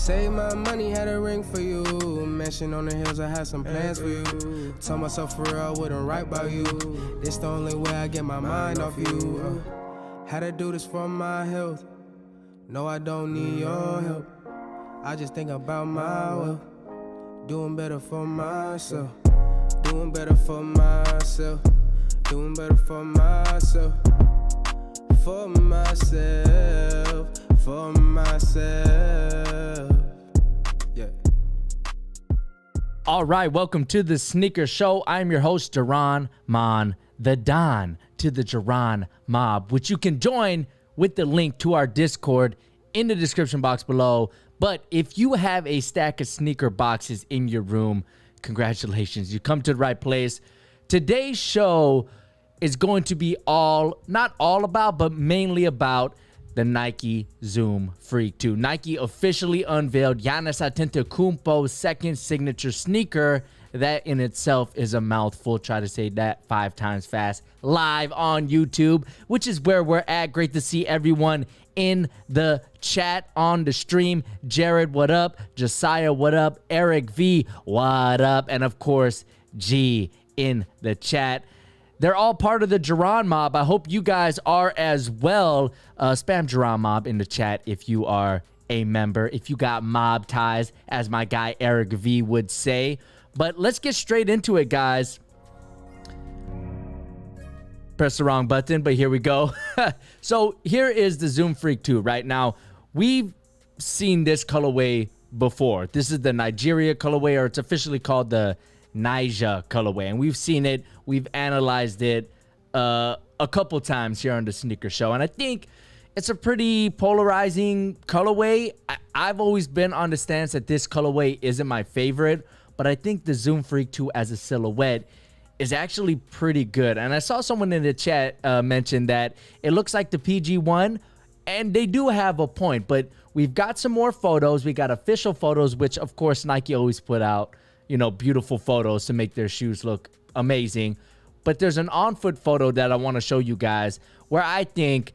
Save my money, had a ring for you. Mansion on the hills, I had some plans for you. Told myself for real, I wouldn't write about you. This the only way I get my mind off you. Had to do this for my health. No, I don't need your help. I just think about my wealth. Doing better for myself. Doing better for myself. Doing better for myself. For myself. For myself. Yeah. All right, welcome to the Sneaker Show. I'm your host, Duran Mon, the Don to the Duran Mob, which you can join with the link to our Discord in the description box below. But if you have a stack of sneaker boxes in your room, congratulations, you come to the right place. Today's show is going to be not all about, but mainly about the Nike Zoom Freak 2. Nike officially unveiled Giannis Antetokounmpo's second signature sneaker. That in itself is a mouthful. Try to say that 5 times fast. Live on YouTube, which is where we're at. Great to see everyone in the chat on the stream. Jared, what up? Josiah, what up? Eric V, what up? And of course, G in the chat. They're all part of the Duran Mob. I hope you guys are as well. Spam Duran Mob in the chat if you are a member, if you got mob ties, as my guy Eric V would say. But let's get straight into it, guys. Press the wrong button, but here we go. So here is the Zoom Freak 2. Right now, we've seen this colorway before. This is the Nigeria colorway, or it's officially called the Niger colorway, and we've seen it, we've analyzed it a couple times here on the Sneaker Show, and I think it's a pretty polarizing colorway. I've always been on the stance that this colorway isn't my favorite, but I think the Zoom Freak 2 as a silhouette is actually pretty good. And I saw someone in the chat mention that it looks like the PG1, and they do have a point, but we've got some more photos. We got official photos, which of course Nike always put out, you know, beautiful photos to make their shoes look amazing. But there's an on-foot photo that I want to show you guys where I think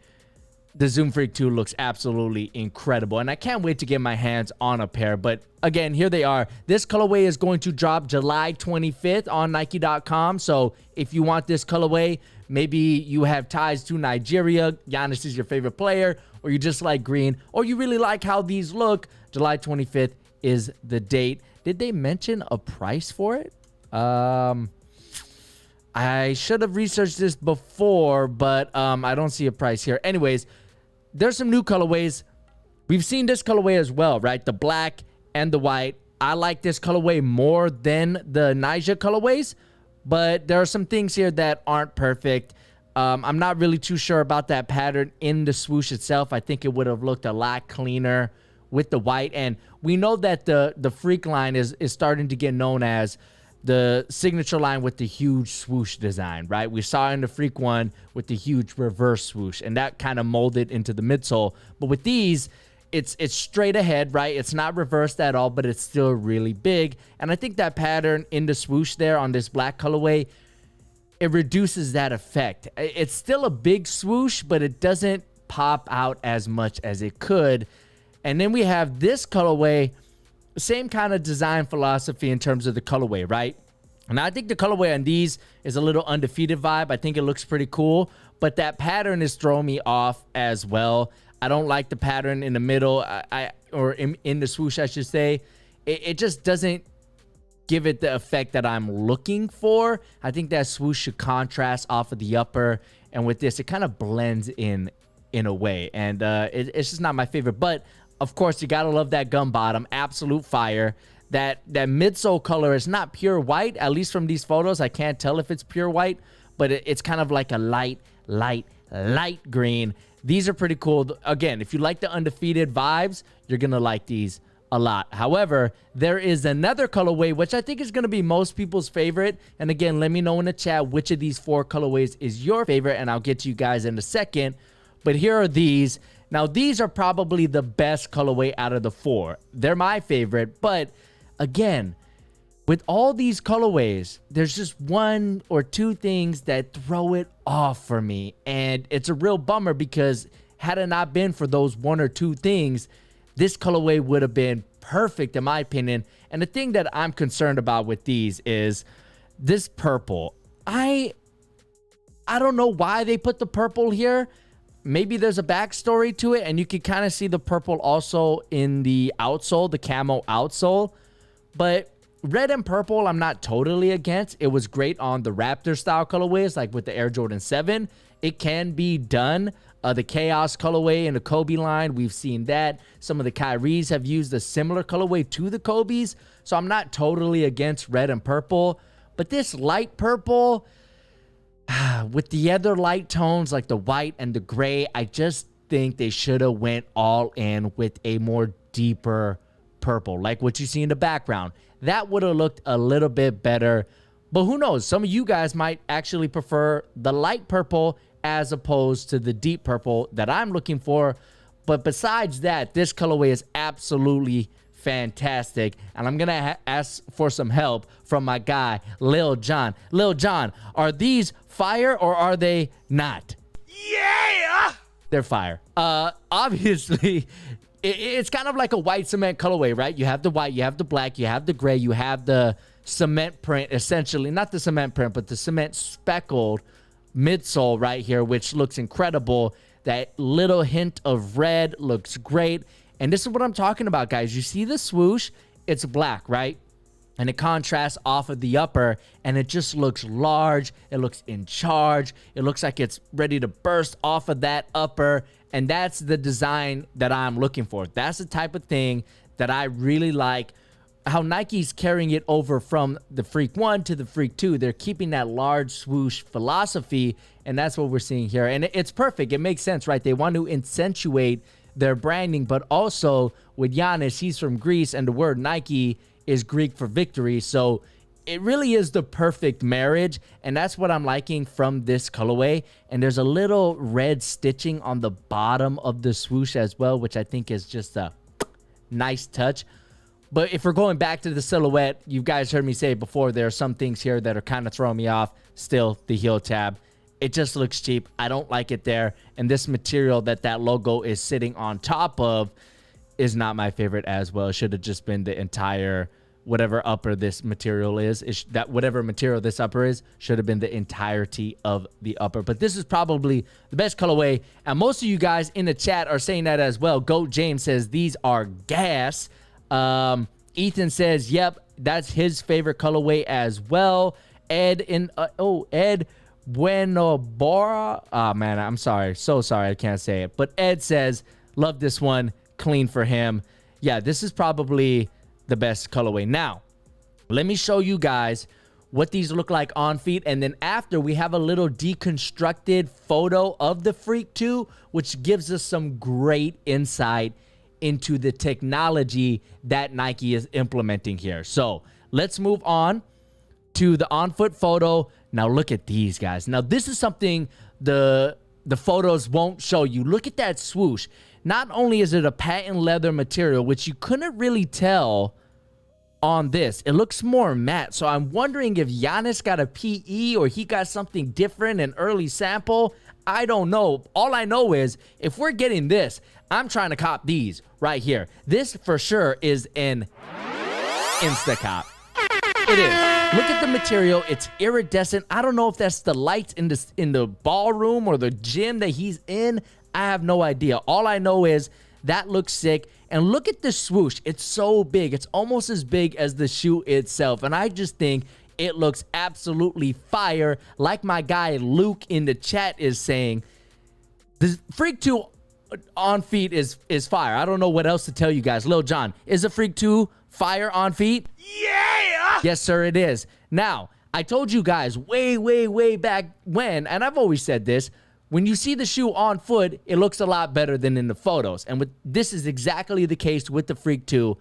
the Zoom Freak 2 looks absolutely incredible. And I can't wait to get my hands on a pair. But again, here they are. This colorway is going to drop July 25th on Nike.com. So if you want this colorway, maybe you have ties to Nigeria, Giannis is your favorite player, or you just like green, or you really like how these look, July 25th is the date. Did they mention a price for it? I should have researched this before, but I don't see a price here. Anyways, there's some new colorways. We've seen this colorway as well, right? The black and the white. I like this colorway more than the Niger colorways, but there are some things here that aren't perfect. I'm not really too sure about that pattern in the swoosh itself. I think it would have looked a lot cleaner with the white, and we know that the Freak line is starting to get known as the signature line with the huge swoosh design, right? We saw in the Freak one with the huge reverse swoosh, and that kind of molded into the midsole. But with these, it's straight ahead, right? It's not reversed at all, but it's still really big. And I think that pattern in the swoosh there on this black colorway, it reduces that effect. It's still a big swoosh, but it doesn't pop out as much as it could. And then we have this colorway, same kind of design philosophy in terms of the colorway, right? And I think the colorway on these is a little undefeated vibe. I think it looks pretty cool, but that pattern is throwing me off as well. I don't like the pattern in the middle, or in the swoosh, I should say. It just doesn't give it the effect that I'm looking for. I think that swoosh should contrast off of the upper, and with this, it kind of blends in a way, and it's just not my favorite. But of course, you gotta love that gum bottom, absolute fire. That midsole color is not pure white, at least from these photos. I can't tell if it's pure white, but it's kind of like a light green. These are pretty cool. Again, if you like the undefeated vibes, you're gonna like these a lot. However, there is another colorway, which I think is gonna be most people's favorite. And again, let me know in the chat which of these 4 colorways is your favorite, and I'll get to you guys in a second. But here are these. Now, these are probably the best colorway out of the 4. They're my favorite, but again, with all these colorways, there's just 1 or 2 things that throw it off for me. And it's a real bummer because had it not been for those 1 or 2 things, this colorway would have been perfect in my opinion. And the thing that I'm concerned about with these is this purple. I don't know why they put the purple here. Maybe there's a backstory to it, and you can kind of see the purple also in the outsole, the camo outsole. But red and purple, I'm not totally against. It was great on the Raptor style colorways, like with the Air Jordan 7. It can be done. The Chaos colorway in the Kobe line, we've seen that. Some of the Kyries have used a similar colorway to the Kobe's. So I'm not totally against red and purple. But this light purple, with the other light tones like the white and the gray, I just think they should have went all in with a more deeper purple, like what you see in the background. That would have looked a little bit better. But who knows? Some of you guys might actually prefer the light purple as opposed to the deep purple that I'm looking for. But besides that, this colorway is absolutely fantastic, and I'm gonna ask for some help from my guy Lil Jon. Lil Jon, are these fire or are they not? Yeah, They're fire. Obviously it's kind of like a white cement colorway, right? You have the white, you have the black, you have the gray, you have the cement print, essentially not the cement print but the cement speckled midsole right here, which looks incredible. That little hint of red looks great. And this is what I'm talking about, guys. You see the swoosh? It's black, right? And it contrasts off of the upper, and it just looks large. It looks in charge. It looks like it's ready to burst off of that upper, and that's the design that I'm looking for. That's the type of thing that I really like. How Nike's carrying it over from the Freak 1 to the Freak 2. They're keeping that large swoosh philosophy, and that's what we're seeing here. And it's perfect. It makes sense, right? They want to accentuate their branding, but also with Giannis, he's from Greece, and the word Nike is Greek for victory. So it really is the perfect marriage, and that's what I'm liking from this colorway. And there's a little red stitching on the bottom of the swoosh as well, which I think is just a nice touch. But if we're going back to the silhouette, you guys heard me say it before, there are some things here that are kind of throwing me off. Still, the heel tab, it just looks cheap. I don't like it there. And this material that logo is sitting on top of is not my favorite as well. It should have just been the entire, whatever upper this material is. That whatever material this upper is should have been the entirety of the upper. But this is probably the best colorway. And most of you guys in the chat are saying that as well. Goat James says these are gas. Ethan says, yep, that's his favorite colorway as well. Ed Buenobora. Oh, man, I'm sorry. So sorry. I can't say it. But Ed says, love this one. Clean for him. Yeah, this is probably the best colorway. Now, let me show you guys what these look like on feet. And then after, we have a little deconstructed photo of the Freak 2, which gives us some great insight into the technology that Nike is implementing here. So let's move on to the on-foot photo. Now look at these guys. Now this is something the photos won't show you. Look at that swoosh. Not only is it a patent leather material, which you couldn't really tell on this, it looks more matte. So I'm wondering if Giannis got a PE or he got something different, an early sample. I don't know. All I know is if we're getting this, I'm trying to cop these right here. This for sure is an insta-cop. It is. Look at the material. It's iridescent. I don't know if that's the lights in the ballroom or the gym that he's in. I have no idea. All I know is that looks sick. And look at the swoosh. It's so big. It's almost as big as the shoe itself. And I just think it looks absolutely fire. Like my guy Luke in the chat is saying, the Freak 2 on feet is fire. I don't know what else to tell you guys. Lil Jon, is the Freak 2 fire on feet? yeah. Yes, sir, it is. Now, I told you guys way back when, and I've always said this, when you see the shoe on foot, it looks a lot better than in the photos. And this is exactly the case with the Freak 2.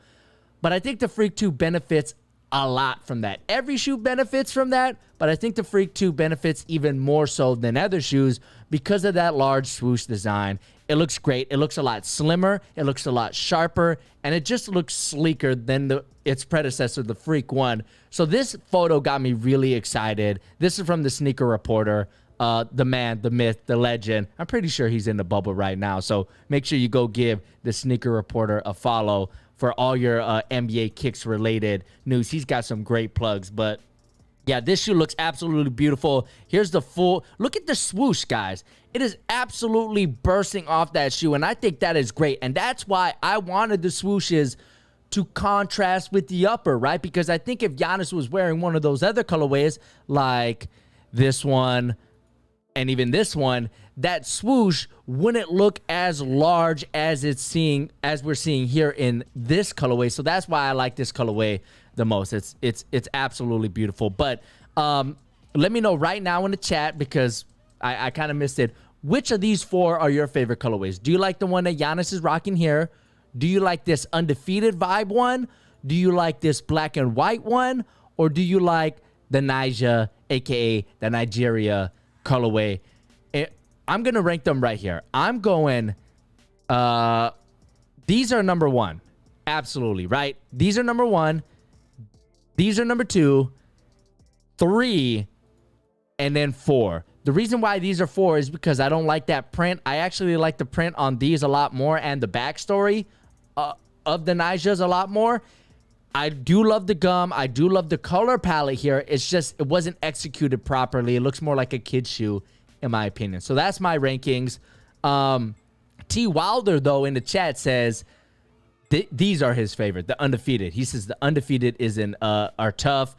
But I think the Freak 2 benefits a lot from that. Every shoe benefits from that, but I think the Freak 2 benefits even more so than other shoes because of that large swoosh design. It looks great. It looks a lot slimmer. It looks a lot sharper, and it just looks sleeker than its predecessor, the Freak 1. So this photo got me really excited. This is from the Sneaker Reporter. the man, the myth, the legend. I'm pretty sure he's in the bubble right now. So make sure you go give the Sneaker Reporter a follow for all your NBA kicks related news. He's got some great plugs, but yeah, this shoe looks absolutely beautiful. Here's the full, look at the swoosh, guys. It is absolutely bursting off that shoe, and I think that is great. And that's why I wanted the swooshes to contrast with the upper, right? Because I think if Giannis was wearing one of those other colorways, like this one and even this one, that swoosh wouldn't look as large as we're seeing here in this colorway. So that's why I like this colorway the most. It's absolutely beautiful. But let me know right now in the chat, because I kind of missed it. Which of these four are your favorite colorways? Do you like the one that Giannis is rocking here? Do you like this undefeated vibe one? Do you like this black and white one? Or do you like the Niger, aka the Nigeria colorway? I'm going to rank them right here. I'm going, these are number one. Absolutely, right? These are number one. These are number 2, 3, and then 4. The reason why these are 4 is because I don't like that print. I actually like the print on these a lot more, and the backstory of the Nigers a lot more. I do love the gum. I do love the color palette here. It's just, it wasn't executed properly. It looks more like a kid's shoe, in my opinion. So that's my rankings. T. Wilder, though, in the chat says these are his favorite, the undefeated. He says the undefeated are tough.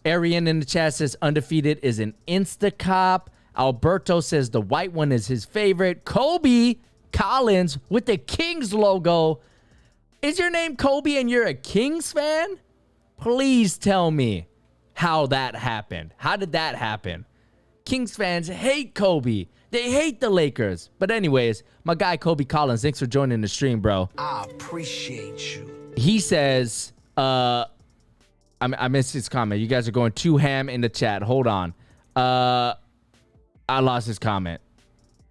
Arian in the chat says undefeated is an Instacop. Alberto says the white one is his favorite. Kobe Collins with the Kings logo. Is your name Kobe and you're a Kings fan? Please tell me how that happened. How did that happen? Kings fans hate Kobe. They hate the Lakers. But anyways, my guy Kobe Collins, thanks for joining the stream, bro. I appreciate you. He says, I missed his comment. You guys are going too ham in the chat. Hold on. I lost his comment.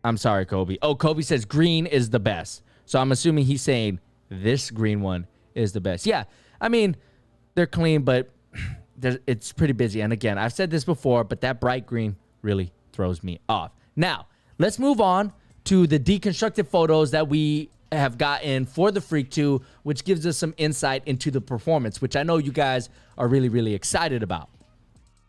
I'm sorry, Kobe. Oh, Kobe says green is the best. So I'm assuming he's saying this green one is the best. Yeah, I mean, they're clean, but it's pretty busy. And again, I've said this before, but that bright green really throws me off. Now, let's move on to the deconstructed photos that we have gotten for the Freak 2, which gives us some insight into the performance, which I know you guys are really, really excited about.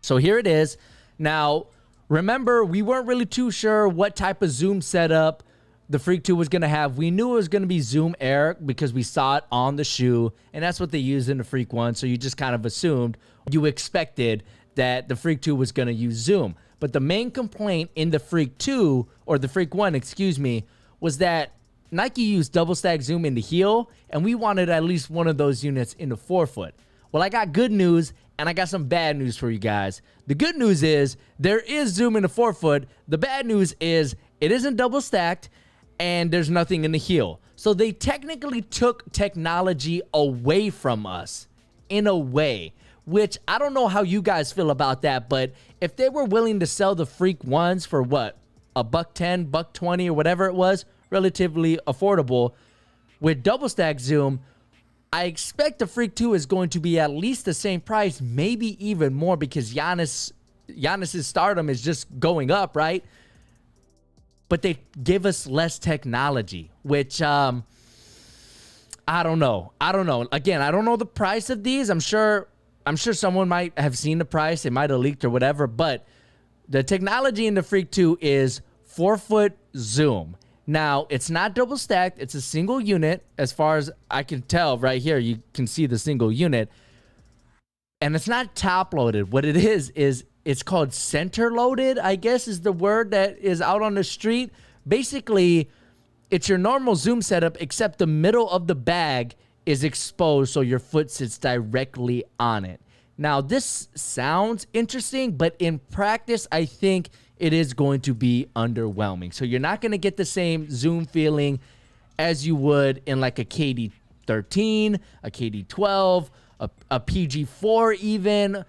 So here it is. Now, remember, we weren't really too sure what type of zoom setup the Freak 2 was going to have. We knew it was going to be Zoom Air because we saw it on the shoe, and that's what they used in the Freak 1, so you just kind of assumed, you expected that the Freak 2 was going to use Zoom. But the main complaint in the Freak 2, or the Freak 1, excuse me, was that Nike used double stack zoom in the heel, and we wanted at least one of those units in the forefoot. Well, I got good news, and I got some bad news for you guys. The good news is there is zoom in the forefoot. The bad news is it isn't double stacked, and there's nothing in the heel. So they technically took technology away from us in a way, which I don't know how you guys feel about that, but if they were willing to sell the Freak 1s for what, $110, $120, or whatever it was, relatively affordable, with double stack zoom, I expect the Freak 2 is going to be at least the same price, maybe even more, because Giannis's stardom is just going up, right? But they give us less technology, which I don't know. Again, I don't know the price of these. I'm sure someone might have seen the price. It might have leaked or whatever. But the technology in the Freak 2 is forefoot zoom. Now, it's not double stacked. It's a single unit. As far as I can tell right here, you can see the single unit. And it's not top loaded. What it is it's called center loaded, I guess is the word that is out on the street. Basically, it's your normal zoom setup, except the middle of the bag is exposed so your foot sits directly on it. Now, this sounds interesting, but in practice, I think it is going to be underwhelming. So you're not going to get the same zoom feeling as you would in like a KD13, a KD12, a PG4 even.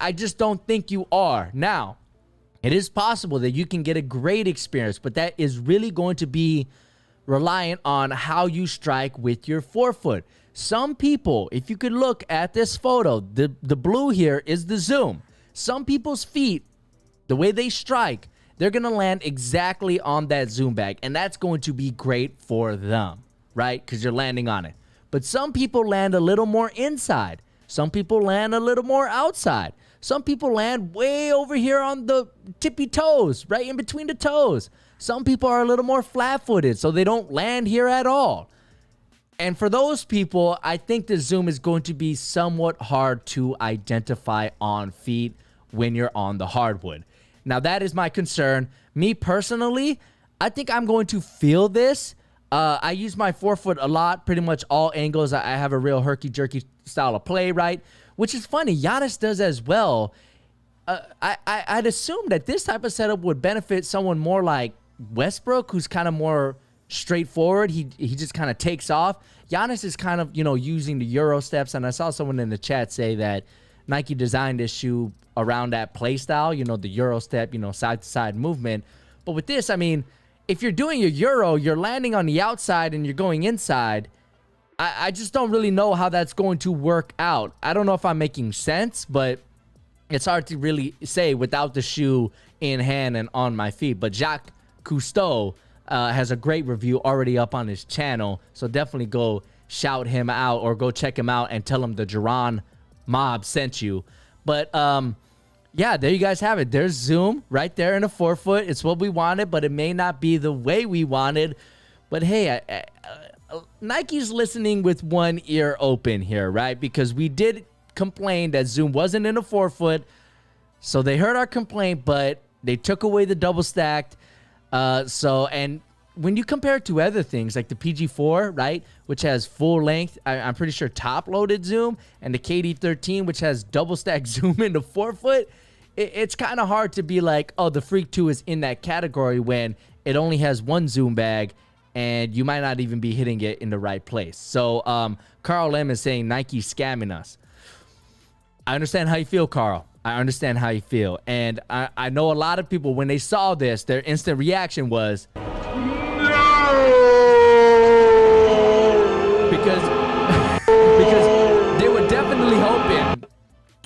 I just don't think you are. Now, it is possible that you can get a great experience, but that is really going to be reliant on how you strike with your forefoot. Some people, if you could look at this photo, the blue here is the zoom. Some people's feet, the way they strike, they're going to land exactly on that Zoom bag, and that's going to be great for them, right? Because you're landing on it. But some people land a little more inside. Some people land a little more outside. Some people land way over here on the tippy toes, right in between the toes. Some people are a little more flat-footed, so they don't land here at all. And for those people, I think the Zoom is going to be somewhat hard to identify on feet when you're on the hardwood. Now, that is my concern. Me personally, I think I'm going to feel this. I use my forefoot a lot, pretty much all angles. I have a real herky-jerky style of play, right? Which is funny. Giannis does as well. I'd assume that this type of setup would benefit someone more like Westbrook, who's kind of more straightforward. He just kind of takes off. Giannis is kind of, using the Euro steps, and I saw someone in the chat say that Nike designed this shoe around that play style, the Euro step, side-to-side movement. But with this, I mean, if you're doing your Euro, you're landing on the outside and you're going inside. I just don't really know how that's going to work out. I don't know if I'm making sense, but it's hard to really say without the shoe in hand and on my feet. But Jacques Cousteau has a great review already up on his channel, so definitely go shout him out or go check him out and tell him the Duran mob sent you. But yeah, there you guys have it. There's Zoom right there in a forefoot. It's what we wanted, but it may not be the way we wanted. But hey, Nike's listening with one ear open here, right? Because we did complain that Zoom wasn't in a forefoot, so they heard our complaint, but they took away the double stacked. And when you compare it to other things like the PG4, right, which has full length, I'm pretty sure top loaded Zoom, and the KD13, which has double stack Zoom in the forefoot, it's kind of hard to be like, oh, the Freak 2 is in that category when it only has one Zoom bag and you might not even be hitting it in the right place. So Carl M is saying Nike's scamming us. I understand how you feel, Carl. I understand how you feel. And I know a lot of people, when they saw this, their instant reaction was, no! Because they were definitely hoping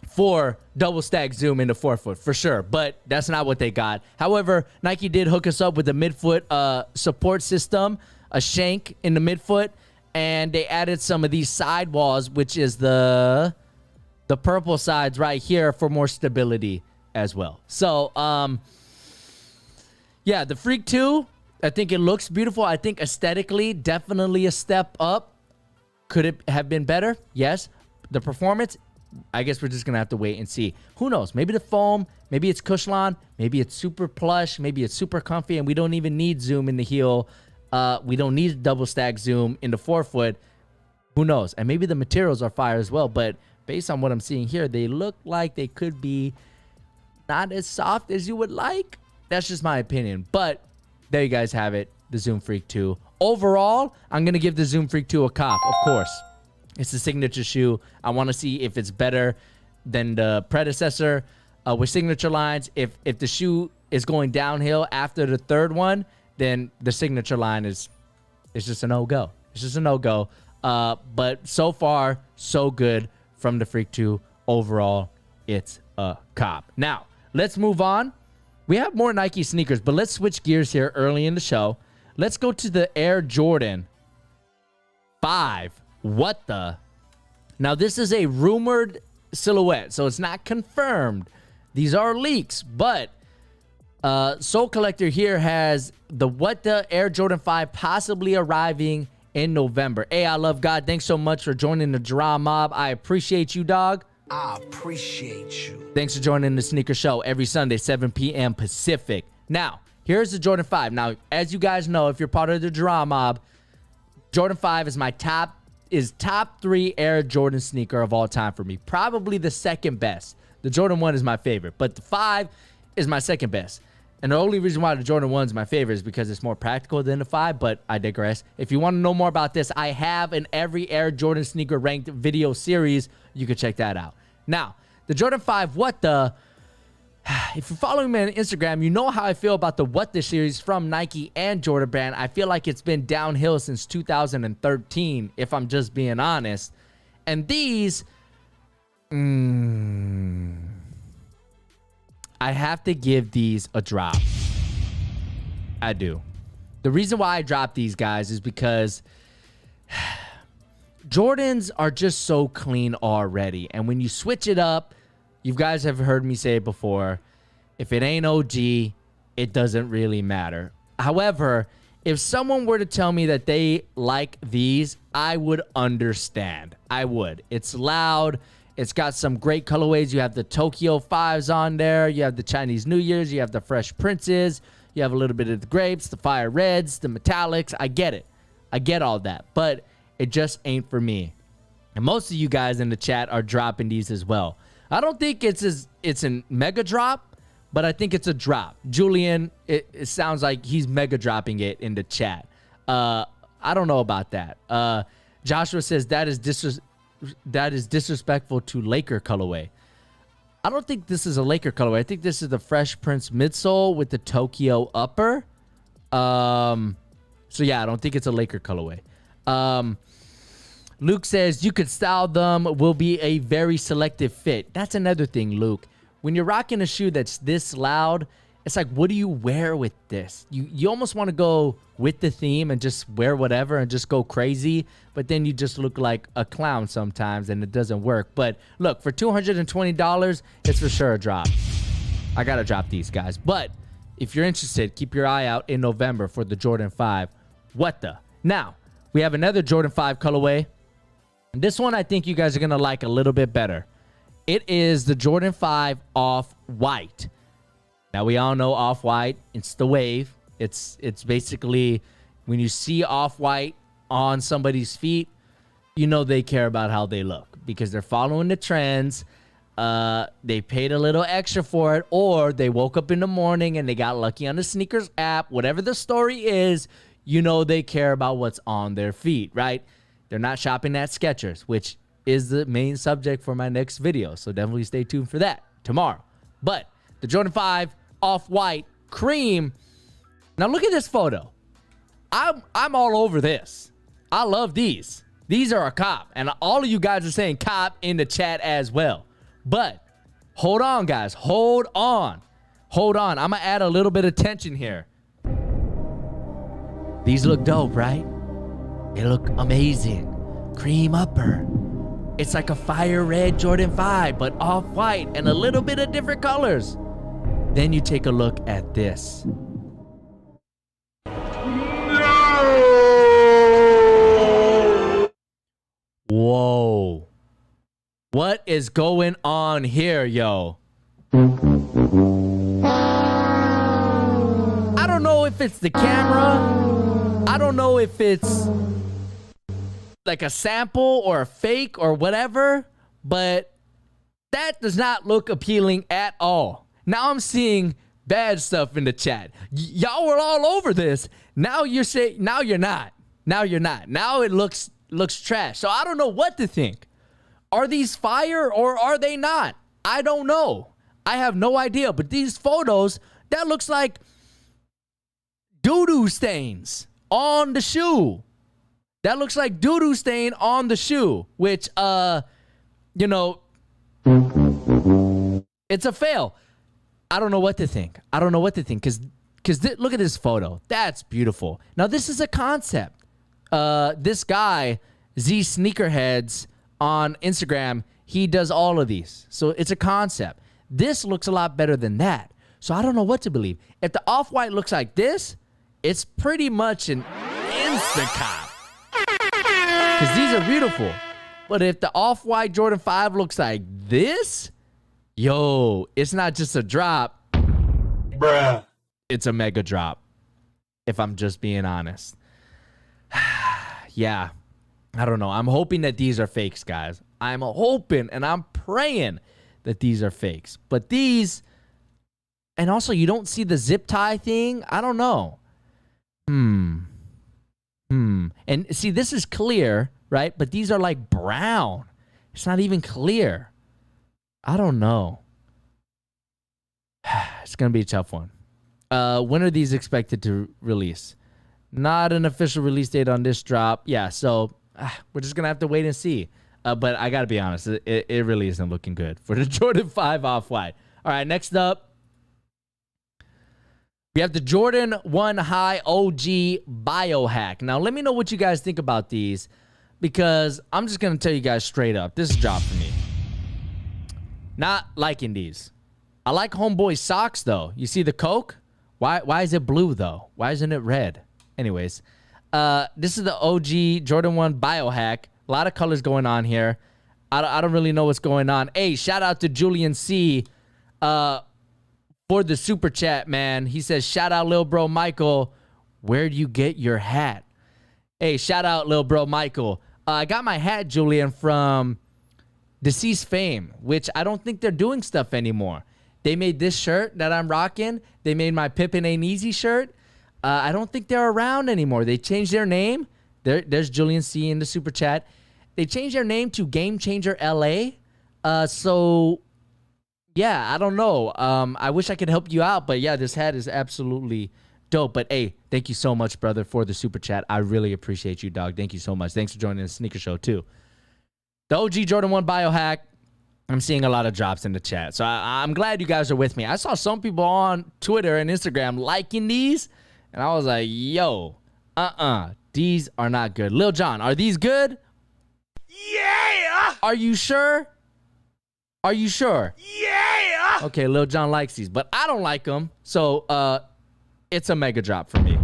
for double stack Zoom in the forefoot, for sure. But that's not what they got. However, Nike did hook us up with a midfoot support system, a shank in the midfoot, and they added some of these sidewalls, which is the purple sides right here for more stability as well. So, yeah, the Freak 2, I think it looks beautiful. I think aesthetically, definitely a step up. Could it have been better? Yes. The performance, I guess we're just going to have to wait and see. Who knows? Maybe the foam, maybe it's Cushlon, maybe it's super plush, maybe it's super comfy, and we don't even need Zoom in the heel. We don't need double stack Zoom in the forefoot. Who knows? And maybe the materials are fire as well, but based on what I'm seeing here, they look like they could be not as soft as you would like. That's just my opinion. But there you guys have it, the Zoom Freak 2. Overall, I'm going to give the Zoom Freak 2 a cop, of course. It's the signature shoe. I want to see if it's better than the predecessor with signature lines. If the shoe is going downhill after the third one, then the signature line is just a no-go. It's just a no-go. But so far, so good from the Freak 2. Overall, it's a cop. Now, let's move on. We have more Nike sneakers, but let's switch gears here early in the show. Let's go to the Air Jordan 5. What the? Now, this is a rumored silhouette, so it's not confirmed. These are leaks, but Soul Collector here has the What the Air Jordan 5 possibly arriving in November. Hey, I love God. Thanks so much for joining the Drama Mob. I appreciate you, dog. I appreciate you. Thanks for joining the Sneaker Show every Sunday, 7 p.m. Pacific. Now, here's the Jordan 5. Now, as you guys know, if you're part of the Drama Mob, Jordan 5 is my top 3 Air Jordan sneaker of all time for me. Probably the second best. The Jordan 1 is my favorite, but the 5 is my second best. And the only reason why the Jordan 1 is my favorite is because it's more practical than the 5, but I digress. If you want to know more about this, I have an every Air Jordan sneaker ranked video series. You can check that out. Now, the Jordan 5, what the... If you're following me on Instagram, you know how I feel about the What the series from Nike and Jordan Brand. I feel like it's been downhill since 2013, if I'm just being honest. And these... I have to give these a drop. I do. The reason why I dropped these guys is because Jordans are just so clean already. And when you switch it up, you guys have heard me say it before, if it ain't OG, it doesn't really matter. However, if someone were to tell me that they like these, I would understand. I would. It's loud. It's got some great colorways. You have the Tokyo 5s on there. You have the Chinese New Year's. You have the Fresh Princes. You have a little bit of the grapes, the fire reds, the metallics. I get it. I get all that. But it just ain't for me. And most of you guys in the chat are dropping these as well. I don't think it's a mega drop, but I think it's a drop. Julian, it sounds like he's mega dropping it in the chat. I don't know about that. Joshua says that is disrespectful to Laker colorway. I don't think this is a Laker colorway. I think this is the Fresh Prince midsole with the Tokyo upper. So yeah, I don't think it's a Laker colorway. Luke says you could style them, will be a very selective fit. That's another thing, Luke. When you're rocking a shoe that's this loud, it's like, what do you wear with this? You almost want to go with the theme and just wear whatever and just go crazy, but then you just look like a clown sometimes and it doesn't work. But look, for $220, it's for sure a drop. I gotta drop these guys. But if you're interested, keep your eye out in November for the Jordan 5. What the? Now, we have another Jordan 5 colorway. This one I think you guys are gonna like a little bit better. It is the Jordan 5 Off-White. Now, we all know Off-White. It's the wave. It's basically when you see Off-White on somebody's feet, you know they care about how they look because they're following the trends. They paid a little extra for it, or they woke up in the morning and they got lucky on the sneakers app. Whatever the story is, you know they care about what's on their feet, right? They're not shopping at Skechers, which is the main subject for my next video. So definitely stay tuned for that tomorrow. But the Jordan 5 Off-White cream. Now look at this photo. I'm all over this. I love these. These are a cop. And all of you guys are saying cop in the chat as well. But hold on, guys. Hold on. Hold on. I'm going to add a little bit of tension here. These look dope, right? They look amazing. Cream upper. It's like a fire red Jordan 5, but off-white and a little bit of different colors. Then you take a look at this. Whoa. What is going on here, yo? I don't know if it's the camera. I don't know if it's like a sample or a fake or whatever, but that does not look appealing at all. Now I'm seeing bad stuff in the chat. Y'all were all over this. Now you're saying, now you're not. Now you're not. Now it looks trash. So I don't know what to think. Are these fire or are they not? I don't know. I have no idea. But these photos, that looks like doo-doo stains on the shoe. That looks like doo-doo stain on the shoe, which, you know, it's a fail. I don't know what to think. I don't know what to think because look at this photo. That's beautiful. Now, this is a concept. This guy, Z Sneakerheads on Instagram, he does all of these. So it's a concept. This looks a lot better than that. So I don't know what to believe. If the Off-White looks like this, it's pretty much an insta-cop. Because these are beautiful. But if the Off-White Jordan 5 looks like this, yo, it's not just a drop. Bruh. It's a mega drop. If I'm just being honest. Yeah. I don't know. I'm hoping that these are fakes, guys. I'm hoping and I'm praying that these are fakes. But these, and also you don't see the zip tie thing. I don't know. And see, this is clear, right? But these are like brown. It's not even clear. I don't know. It's going to be a tough one. When are these expected to release? Not an official release date on this drop. Yeah, so we're just going to have to wait and see. But I got to be honest, it really isn't looking good for the Jordan 5 Off-White. All right, next up, We have the Jordan 1 High OG Biohack. Now, let me know what you guys think about these, because I'm just going to tell you guys straight up. This is a drop for me. Not liking these. I like Homeboy socks, though. You see the Coke? Why is it blue, though? Why isn't it red? Anyways, this is the OG Jordan 1 Biohack. A lot of colors going on here. I don't really know what's going on. Hey, shout out to Julian C. For the super chat, man. He says, shout out Lil Bro Michael. Where'd you get your hat? Hey, shout out Lil Bro Michael. I got my hat, Julian, from Deceased Fame, which I don't think they're doing stuff anymore. They made this shirt that I'm rocking. They made my Pippin Ain't Easy shirt. I don't think they're around anymore. They changed their name. There's Julian C in the super chat. They changed their name to Game Changer LA. So... yeah, I don't know. I wish I could help you out, but yeah, this hat is absolutely dope. But hey, thank you so much, brother, for the super chat. I really appreciate you, dog. Thank you so much. Thanks for joining the sneaker show, too. The OG Jordan 1 Biohack. I'm seeing a lot of drops in the chat, so I'm glad you guys are with me. I saw some people on Twitter and Instagram liking these, and I was like, yo, these are not good. Lil Jon, are these good? Yeah! Are you sure? Are you sure? Yeah! Okay, Lil Jon likes these, but I don't like them. So, it's a mega drop for me.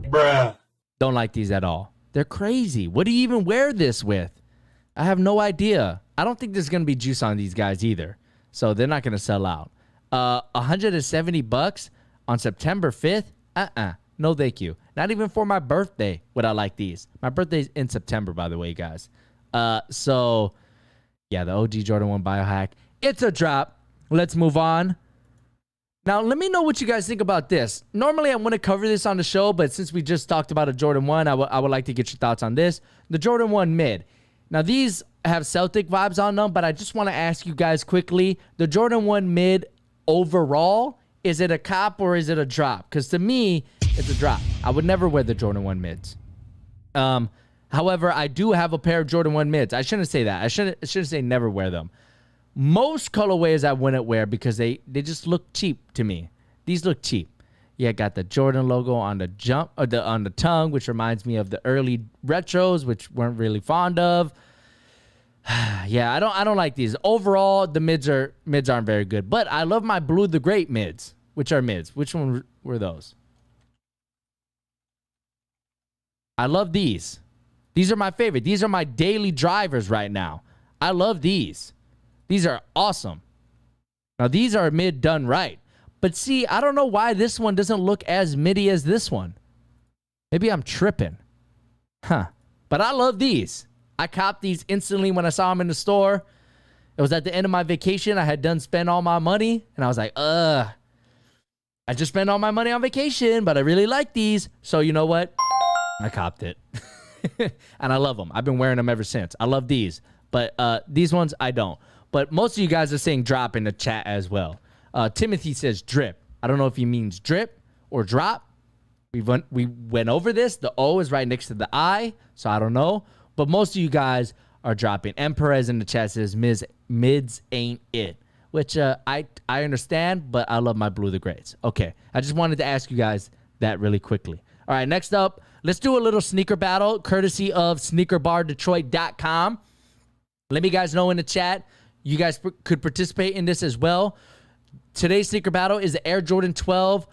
Bruh. Don't like these at all. They're crazy. What do you even wear this with? I have no idea. I don't think there's going to be juice on these guys either. So, they're not going to sell out. $170 on September 5th? No, thank you. Not even for my birthday would I like these. My birthday's in September, by the way, guys. So... yeah, the OG Jordan 1 Biohack. It's a drop. Let's move on. Now, let me know what you guys think about this. Normally, I wouldn't cover this on the show, but since we just talked about a Jordan 1, I would like to get your thoughts on this. The Jordan 1 Mid. Now, these have Celtic vibes on them, but I just want to ask you guys quickly. The Jordan 1 Mid overall, is it a cop or is it a drop? Because to me, it's a drop. I would never wear the Jordan 1 Mids. However, I do have a pair of Jordan 1 Mids. I shouldn't say that. I shouldn't say never wear them. Most colorways I wouldn't wear because they just look cheap to me. These look cheap. Yeah, got the Jordan logo on the on the tongue, which reminds me of the early retros, which weren't really fond of. Yeah, I don't like these. Overall, the mids aren't very good. But I love my Blue the Great mids. Which are mids? Which one were those? I love these. These are my favorite. These are my daily drivers right now. I love these. These are awesome. Now, these are mid done right. But see, I don't know why this one doesn't look as midi as this one. Maybe I'm tripping. But I love these. I copped these instantly when I saw them in the store. It was at the end of my vacation. I had done spend all my money. And I was like, I just spent all my money on vacation, but I really like these. So you know what? I copped it. And I love them. I've been wearing them ever since. I love these. But these ones, I don't. But most of you guys are saying drop in the chat as well. Timothy says drip. I don't know if he means drip or drop. We went over this. The O is right next to the I, so I don't know. But most of you guys are dropping. M. Perez in the chat says mids ain't it. Which I understand, but I love my Blue the Greats. Okay, I just wanted to ask you guys that really quickly. All right, next up, let's do a little sneaker battle, courtesy of sneakerbardetroit.com. Let me guys know in the chat. You guys could participate in this as well. Today's sneaker battle is the Air Jordan 12.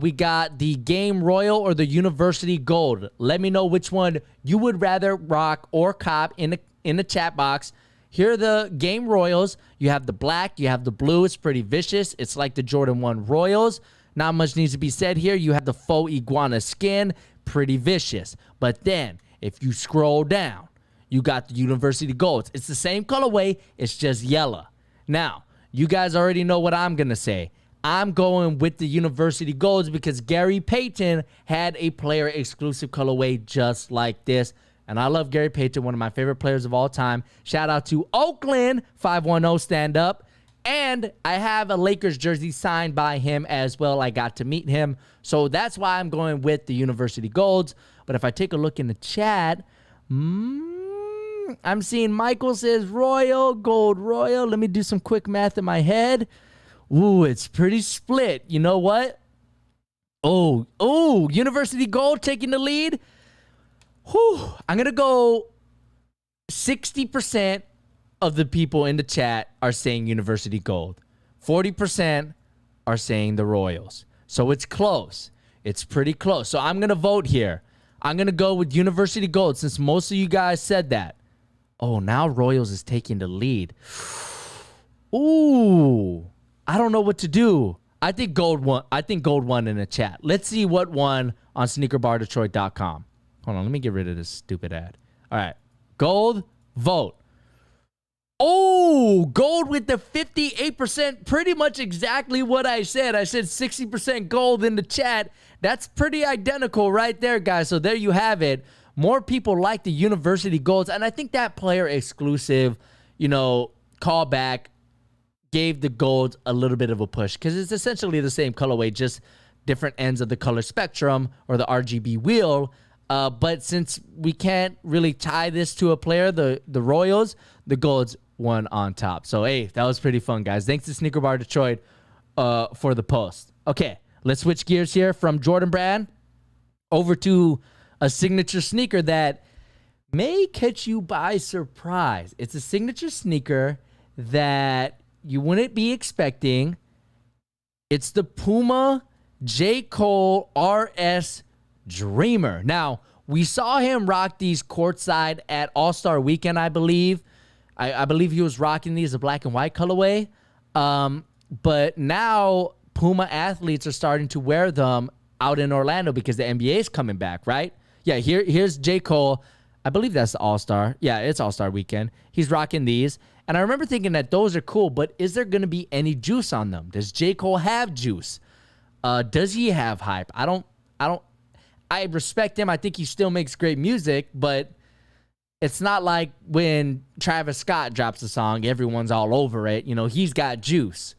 We got the Game Royal or the University Gold. Let me know which one you would rather rock or cop in the chat box. Here are the Game Royals. You have the black, you have the blue. It's pretty vicious. It's like the Jordan 1 Royals. Not much needs to be said here. You have the faux iguana skin. Pretty vicious. But then, if you scroll down, you got the University Golds. It's the same colorway. It's just yellow. Now, you guys already know what I'm going to say. I'm going with the University Golds because Gary Payton had a player-exclusive colorway just like this. And I love Gary Payton, one of my favorite players of all time. Shout out to Oakland 510 Stand Up. And I have a Lakers jersey signed by him as well. I got to meet him. So that's why I'm going with the University Golds. But if I take a look in the chat, I'm seeing Michael says Royal, Gold Royal. Let me do some quick math in my head. Ooh, it's pretty split. You know what? Oh, University Gold taking the lead. Whew. I'm going to go 60% of the people in the chat are saying University Gold. 40% are saying the Royals. So it's close. It's pretty close. So I'm going to vote here. I'm going to go with University Gold since most of you guys said that. Oh, now Royals is taking the lead. Ooh, I don't know what to do. I think gold won in the chat. Let's see what won on sneakerbardetroit.com. Hold on, let me get rid of this stupid ad. All right, gold, vote. Oh, gold with the 58%, pretty much exactly what I said. I said 60% gold in the chat. That's pretty identical right there, guys. So there you have it. More people like the University Golds, and I think that player exclusive, callback gave the gold a little bit of a push because it's essentially the same colorway, just different ends of the color spectrum or the RGB wheel. But since we can't really tie this to a player, the Royals, the golds won on top. So, hey, that was pretty fun, guys. Thanks to Sneaker Bar Detroit for the post. Okay, let's switch gears here from Jordan Brand over to a signature sneaker that may catch you by surprise. It's a signature sneaker that you wouldn't be expecting. It's the PUMA J. Cole RS Dreamer. Now, we saw him rock these courtside at All-Star Weekend, I believe. I believe he was rocking these, a black and white colorway. But now PUMA athletes are starting to wear them out in Orlando because the NBA is coming back, right? Yeah, here's J. Cole. I believe that's the All-Star. Yeah, it's All-Star Weekend. He's rocking these. And I remember thinking that those are cool, but is there going to be any juice on them? Does J. Cole have juice? Does he have hype? I respect him. I think he still makes great music, but it's not like when Travis Scott drops a song, everyone's all over it. He's got juice.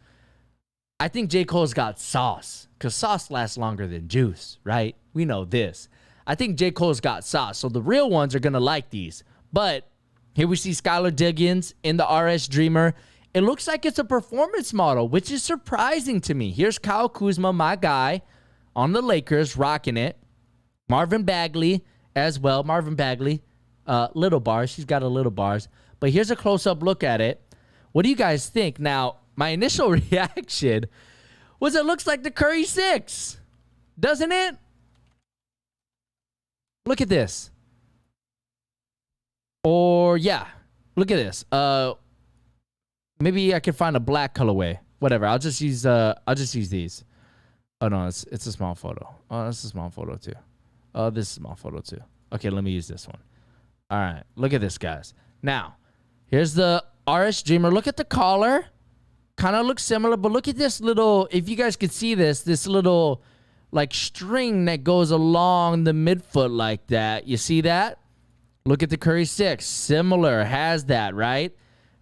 I think J. Cole's got sauce because sauce lasts longer than juice, right? We know this. I think J. Cole's got sauce, so the real ones are going to like these. But here we see Skylar Diggins in the RS Dreamer. It looks like it's a performance model, which is surprising to me. Here's Kyle Kuzma, my guy, on the Lakers, rocking it. Marvin Bagley as well. Marvin Bagley, little bars. He's got a little bars. But here's a close-up look at it. What do you guys think? Now, my initial reaction was it looks like the Curry 6, doesn't it? Look at this. Or, yeah, look at this. Maybe I can find a black colorway. Whatever. I'll just use these. Oh, no, it's a small photo. Oh, that's a small photo, too. Oh, this is a small photo, too. Okay, let me use this one. All right, look at this, guys. Now, here's the RS Dreamer. Look at the collar. Kind of looks similar, but look at this little, if you guys could see this little, like, string that goes along the midfoot like that. You see that? Look at the Curry 6. Similar. Has that, right?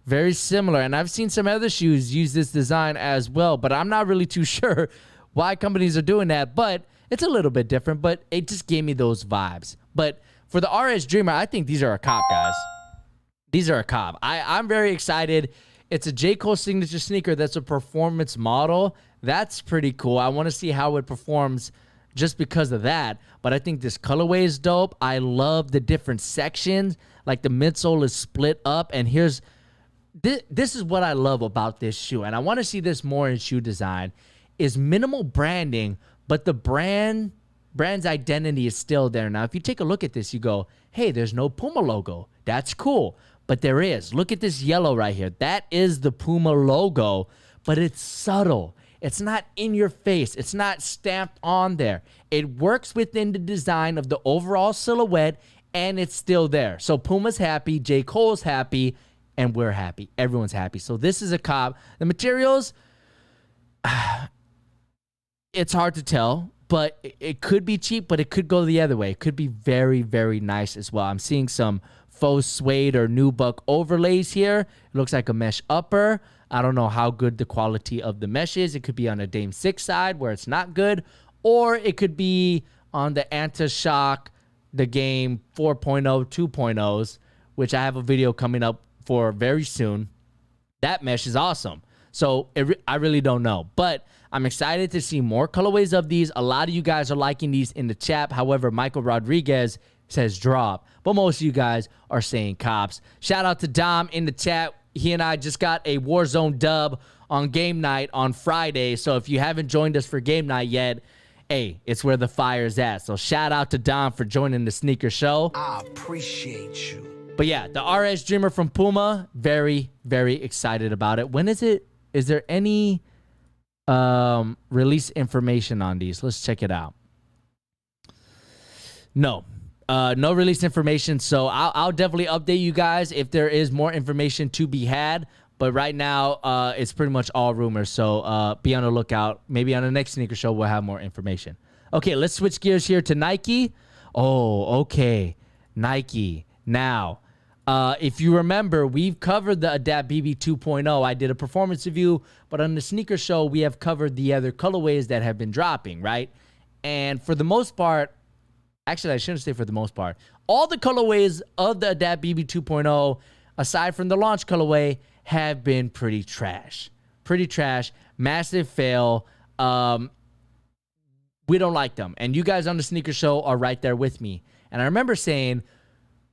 Very similar. And I've seen some other shoes use this design as well, but I'm not really too sure why companies are doing that. But it's a little bit different, but it just gave me those vibes. But for the RS Dreamer, I think these are a cop, guys. These are a cop. I'm very excited. It's a J. Cole signature sneaker that's a performance model. That's pretty cool. I want to see how it performs just because of that. But I think this colorway is dope. I love the different sections. Like the midsole is split up. And here's, this is what I love about this shoe. And I want to see this more in shoe design, is minimal branding, but the brand's identity is still there. Now, if you take a look at this, you go, hey, there's no PUMA logo. That's cool. But there is. Look at this yellow right here. That is the PUMA logo, but it's subtle. It's not in your face. It's not stamped on there. It works within the design of the overall silhouette, and it's still there. So PUMA's happy, J. Cole's happy, and we're happy. Everyone's happy. So this is a cop. The materials, it's hard to tell, but it could be cheap, but it could go the other way. It could be very, very nice as well. I'm seeing some faux suede or nubuck overlays here. It looks like a mesh upper. I don't know how good the quality of the mesh is. It could be on a Dame 6 side where it's not good, or it could be on the Anti-Shock, the Game 4.0, 2.0s, which I have a video coming up for very soon. That mesh is awesome. So I really don't know. But I'm excited to see more colorways of these. A lot of you guys are liking these in the chat. However, Michael Rodriguez says drop, but most of you guys are saying cops. Shout out to Dom in the chat. He and I just got a Warzone dub on game night on Friday. So if you haven't joined us for game night yet, hey, it's where the fire's at. So shout out to Dom for joining the sneaker show. I appreciate you. But yeah, the RS Dreamer from Puma, very, very excited about it. When is it? Is there any release information on these? Let's check it out. No release information. So I'll definitely update you guys if there is more information to be had. But right now, it's pretty much all rumors. So be on the lookout. Maybe on the next sneaker show, we'll have more information. Okay, let's switch gears here to Nike. Oh, okay. Nike. Now, if you remember, we've covered the Adapt BB 2.0. I did a performance review, but on the sneaker show, we have covered the other colorways that have been dropping, right? And for the most part, actually, I shouldn't say for the most part, all the colorways of the Adapt BB 2.0, aside from the launch colorway, have been pretty trash. Pretty trash. Massive fail. We don't like them. And you guys on the sneaker show are right there with me. And I remember saying,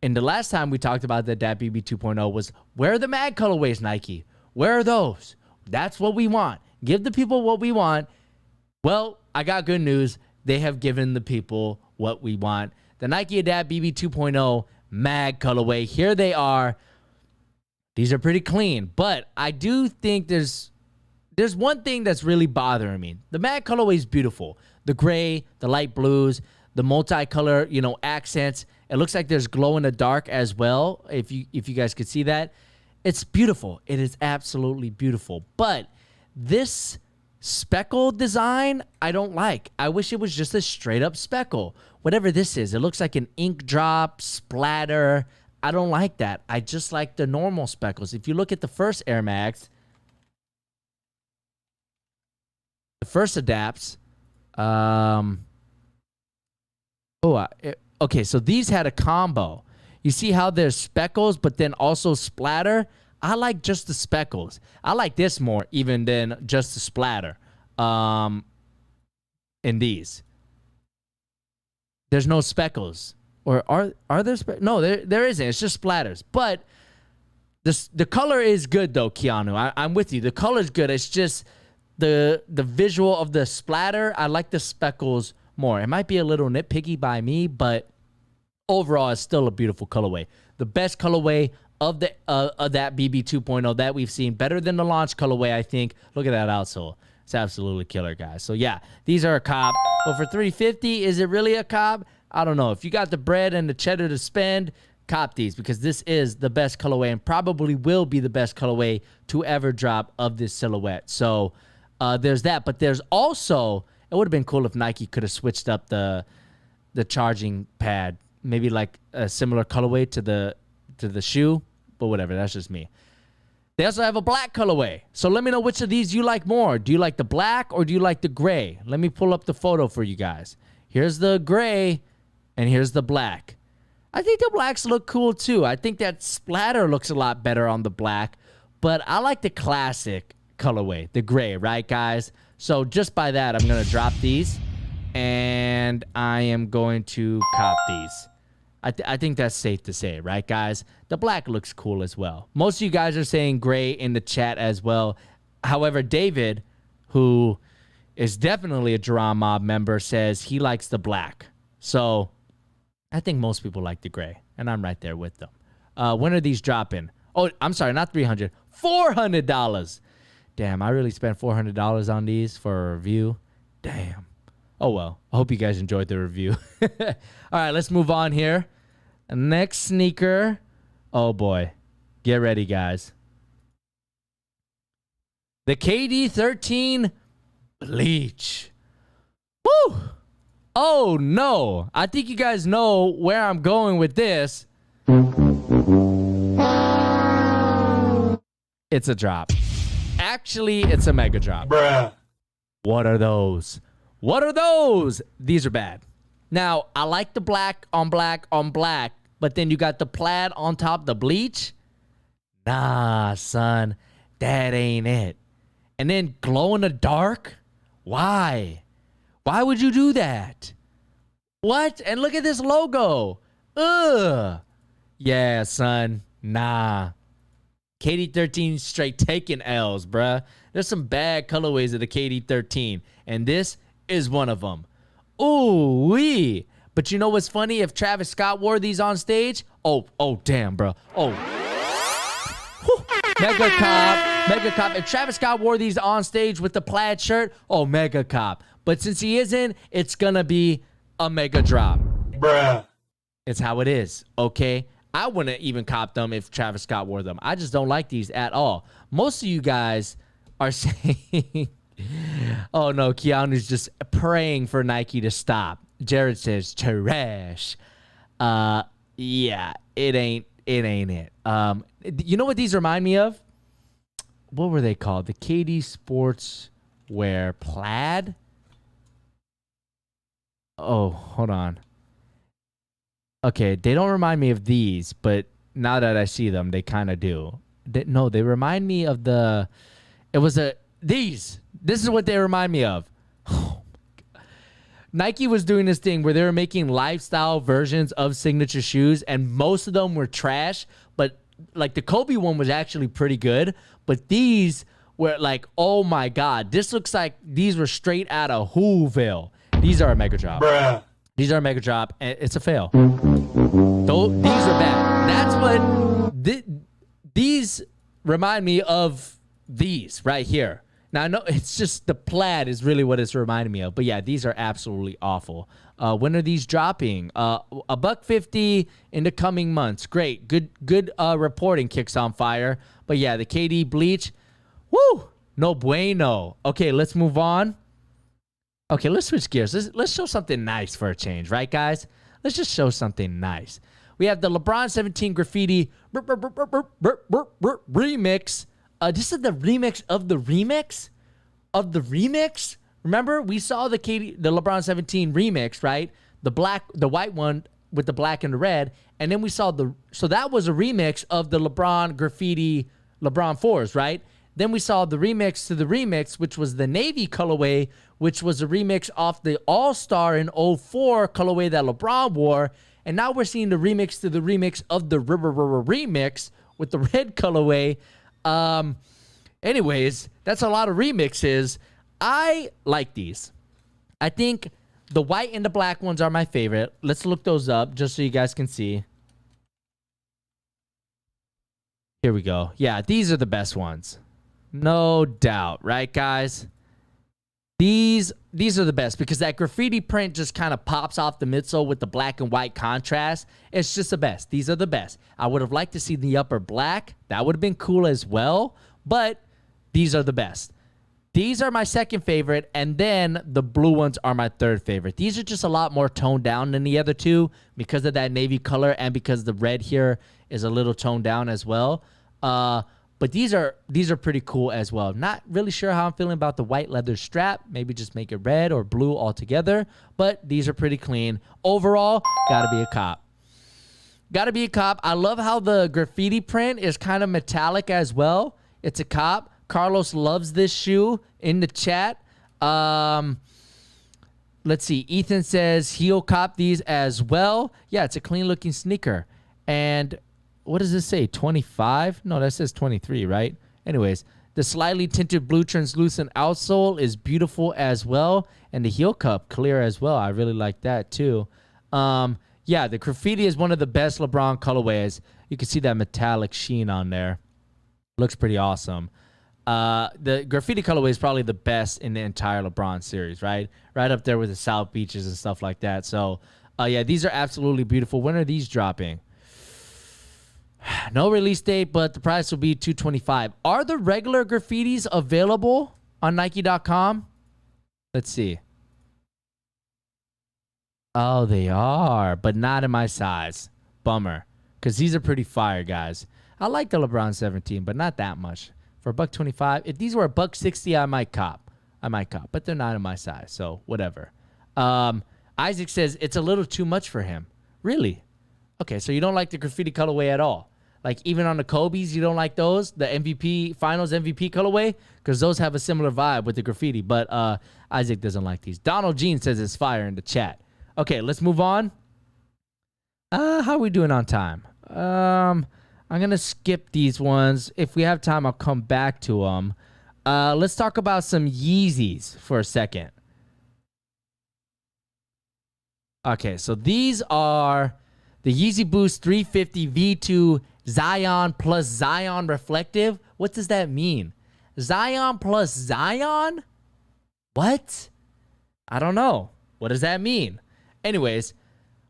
and the last time we talked about the Adapt BB 2.0 was, where are the mag colorways, Nike? Where are those? That's what we want. Give the people what we want. Well, I got good news. They have given the people what we want. The Nike Adapt BB 2.0 mag colorway. Here they are. These are pretty clean, but I do think there's one thing that's really bothering me. The mag colorway is beautiful. The gray, the light blues, the multicolor, accents. It looks like there's glow in the dark as well. If you guys could see that, it's beautiful. It is absolutely beautiful. But this speckle design, I don't like. I wish it was just a straight up speckle. Whatever this is, it looks like an ink drop, splatter. I don't like that. I just like the normal speckles. If you look at the first Air Max, the first Adapts, okay, so these had a combo. You see how there's speckles, but then also splatter? I like just the speckles. I like this more even than just the splatter in these. There's no speckles. Or are there no, there isn't. It's just splatters. But the color is good, though, Keanu. I'm with you. The color is good. It's just the visual of the splatter. I like the speckles more. It might be a little nitpicky by me, but overall, it's still a beautiful colorway. The best colorway of that BB 2.0 that we've seen. Better than the launch colorway, I think. Look at that outsole. It's absolutely killer, guys. So, yeah, these are a cop. But for $350, is it really a cop? I don't know. If you got the bread and the cheddar to spend, cop these, because this is the best colorway and probably will be the best colorway to ever drop of this silhouette. So there's that. But there's also, it would have been cool if Nike could have switched up the charging pad, maybe like a similar colorway to the shoe, but whatever. That's just me. They also have a black colorway. So let me know which of these you like more. Do you like the black or do you like the gray? Let me pull up the photo for you guys. Here's the gray. And here's the black. I think the blacks look cool, too. I think that splatter looks a lot better on the black. But I like the classic colorway, the gray, right, guys? So just by that, I'm going to drop these. And I am going to cop these. I think that's safe to say, right, guys? The black looks cool as well. Most of you guys are saying gray in the chat as well. However, David, who is definitely a Jerome Mob member, says he likes the black. So I think most people like the gray, and I'm right there with them. When are these dropping? Oh, I'm sorry, not $300, $400. Damn, I really spent $400 on these for a review. Damn. Oh, well, I hope you guys enjoyed the review. All right, let's move on here. Next sneaker. Oh, boy. Get ready, guys. The KD13 Bleach. Woo! Oh, no. I think you guys know where I'm going with this. It's a drop. Actually, it's a mega drop. Bruh. What are those? What are those? These are bad. Now, I like the black on black on black, but then you got the plaid on top, the bleach. Nah, son. That ain't it. And then glow in the dark? Why? Why would you do that? What? And look at this logo. Ugh. Yeah, son. Nah. KD13 straight taking L's, bruh. There's some bad colorways of the KD13, and this is one of them. Ooh wee. But you know what's funny? If Travis Scott wore these on stage, oh damn, bro. Oh, whew. Mega cop. If Travis Scott wore these on stage with the plaid shirt, oh, mega cop. But since he isn't, it's gonna be a mega drop. Bruh. It's how it is, okay? I wouldn't even cop them if Travis Scott wore them. I just don't like these at all. Most of you guys are saying, oh no, Keanu's just praying for Nike to stop. Jared says trash. Yeah, it ain't it. You know what these remind me of? What were they called? The KD Sportswear plaid? Oh, hold on. Okay, they don't remind me of these, but now that I see them, they kind of do. No, they remind me of these. This is what they remind me of. Oh my God. Nike was doing this thing where they were making lifestyle versions of signature shoes, and most of them were trash, but like the Kobe one was actually pretty good, but these were like, oh my God, this looks like these were straight out of Whoville. These are a mega drop. Bruh. These are a mega drop, and it's a fail. These are bad. That's what these remind me of. These right here. Now I know it's just the plaid is really what it's reminding me of, but yeah, these are absolutely awful. When are these dropping? $150 in the coming months. Great, good reporting. Kicks on fire. But yeah, the KD bleach. Woo, no bueno. Okay, let's move on. Okay, let's switch gears. Let's show something nice for a change, right, guys? Let's just show something nice. We have the LeBron 17 Graffiti remix. This is the remix of the remix of the remix. Remember, we saw the LeBron 17 remix, right? The white one with the black and the red, and then we saw so that was a remix of the LeBron Graffiti LeBron 4s, right? Then we saw the remix to the remix, which was the navy colorway, which was a remix off the All-Star in 04 colorway that LeBron wore. And now we're seeing the remix to the remix of the remix with the red colorway. Anyways, that's a lot of remixes. I like these. I think the white and the black ones are my favorite. Let's look those up just so you guys can see. Here we go. Yeah, these are the best ones. No doubt, right, guys? These are the best because that graffiti print just kind of pops off the midsole with the black and white contrast. It's just the best. These are the best. I would have liked to see the upper black. That would have been cool as well, but these are the best. These are my second favorite, and then the blue ones are my third favorite. These are just a lot more toned down than the other two because of that navy color and because the red here is a little toned down as well. But these are pretty cool as well. Not really sure how I'm feeling about the white leather strap. Maybe just make it red or blue altogether. But these are pretty clean. Overall, gotta be a cop. Gotta be a cop. I love how the graffiti print is kind of metallic as well. It's a cop. Carlos loves this shoe in the chat. Let's see. Ethan says he'll cop these as well. Yeah, it's a clean looking sneaker. And what does this say? 25? No, that says 23, right? Anyways, the slightly tinted blue translucent outsole is beautiful as well. And the heel cup, clear as well. I really like that too. Yeah, the graffiti is one of the best LeBron colorways. You can see that metallic sheen on there. Looks pretty awesome. The graffiti colorway is probably the best in the entire LeBron series, right? Right up there with the South Beaches and stuff like that. So, yeah, these are absolutely beautiful. When are these dropping? No release date, but the price will be $225. Are the regular graffitis available on Nike.com? Let's see. Oh, they are, but not in my size. Bummer, because these are pretty fire, guys. I like the LeBron 17, but not that much. For $125, if these were $160, I might cop. But they're not in my size, so whatever. Isaac says it's a little too much for him. Really? Okay, so you don't like the graffiti colorway at all. Like even on the Kobe's, you don't like those? The MVP, finals MVP colorway? Because those have a similar vibe with the graffiti. But Isaac doesn't like these. Donald Jean says it's fire in the chat. Okay, let's move on. How are we doing on time? I'm going to skip these ones. If we have time, I'll come back to them. Let's talk about some Yeezys for a second. Okay, so these are the Yeezy Boost 350 V2 Zion plus Zion Reflective. What does that mean? Zion plus Zion? What? I don't know. What does that mean? Anyways,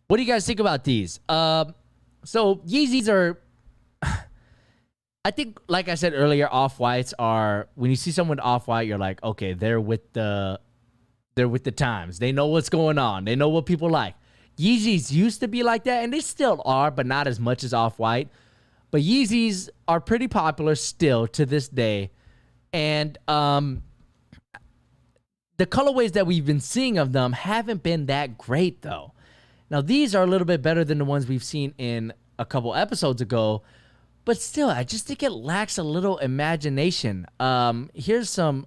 what do you guys think about these? So Yeezys are, I think, like I said earlier, off-whites are, when you see someone off-white, you're like, okay, they're with the times. They know what's going on. They know what people like. Yeezys used to be like that, and they still are, but not as much as off-white. But Yeezys are pretty popular still to this day. And the colorways that we've been seeing of them haven't been that great, though. Now, these are a little bit better than the ones we've seen in a couple episodes ago. But still, I just think it lacks a little imagination. Here's some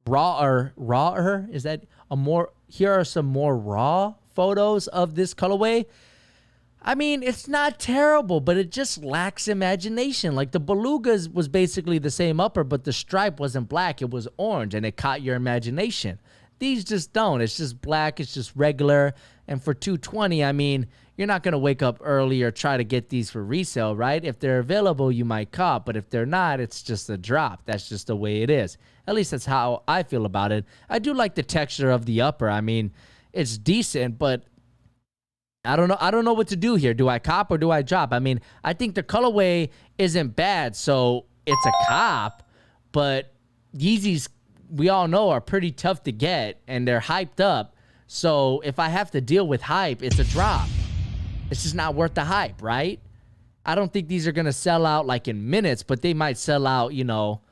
rawer, is that a more, here are some more raw photos of this colorway. I mean, it's not terrible, but it just lacks imagination. Like the Belugas was basically the same upper, but the stripe wasn't black, it was orange, and it caught your imagination. These just don't. It's just black, it's just regular. And for $220, I mean, you're not going to wake up early or try to get these for resale, right? If they're available, you might cop, but if they're not, it's just a drop. That's just the way it is. At least that's how I feel about it. I do like the texture of the upper. I mean, it's decent, but I don't know. I don't know what to do here. Do I cop or do I drop? I mean, I think the colorway isn't bad, so it's a cop, but Yeezys, we all know, are pretty tough to get, and they're hyped up. So if I have to deal with hype, it's a drop. It's just not worth the hype, right? I don't think these are going to sell out like in minutes, but they might sell out, you know,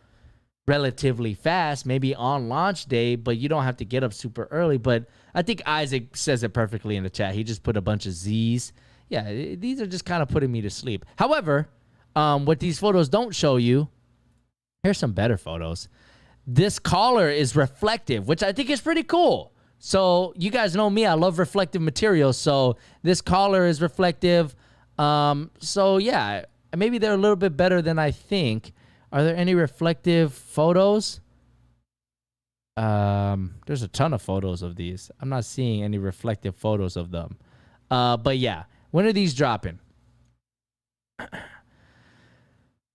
relatively fast, maybe on launch day, but you don't have to get up super early. But I think Isaac says it perfectly in the chat. He just put a bunch of Z's. Yeah, these are just kind of putting me to sleep. However, what these photos don't show you, here's some better photos. This collar is reflective, which I think is pretty cool. So you guys know me, I love reflective materials. So this collar is reflective. So yeah, maybe they're a little bit better than I think. Are there any reflective photos? There's a ton of photos of these. I'm not seeing any reflective photos of them. But yeah, when are these dropping?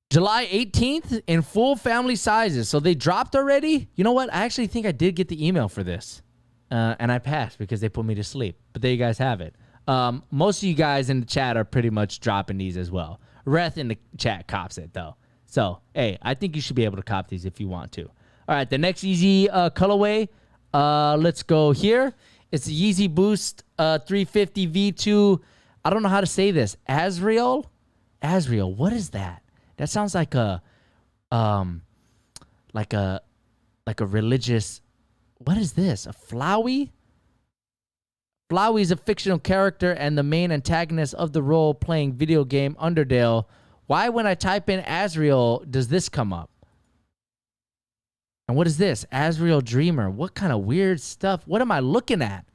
July 18th in full family sizes. So they dropped already? You know what? I actually think I did get the email for this. And I passed because they put me to sleep. But there you guys have it. Most of you guys in the chat are pretty much dropping these as well. Reth in the chat cops it, though. So, hey, I think you should be able to cop these if you want to. All right, the next Yeezy colorway, let's go here. It's the Yeezy Boost 350 V2. I don't know how to say this. Azrael? Azrael, what is that? That sounds like a religious... What is this? A Flowey? Flowey is a fictional character and the main antagonist of the role-playing video game Undertale. Why, when I type in Azrael, does this come up? And what is this? Azrael Dreamer. What kind of weird stuff? What am I looking at?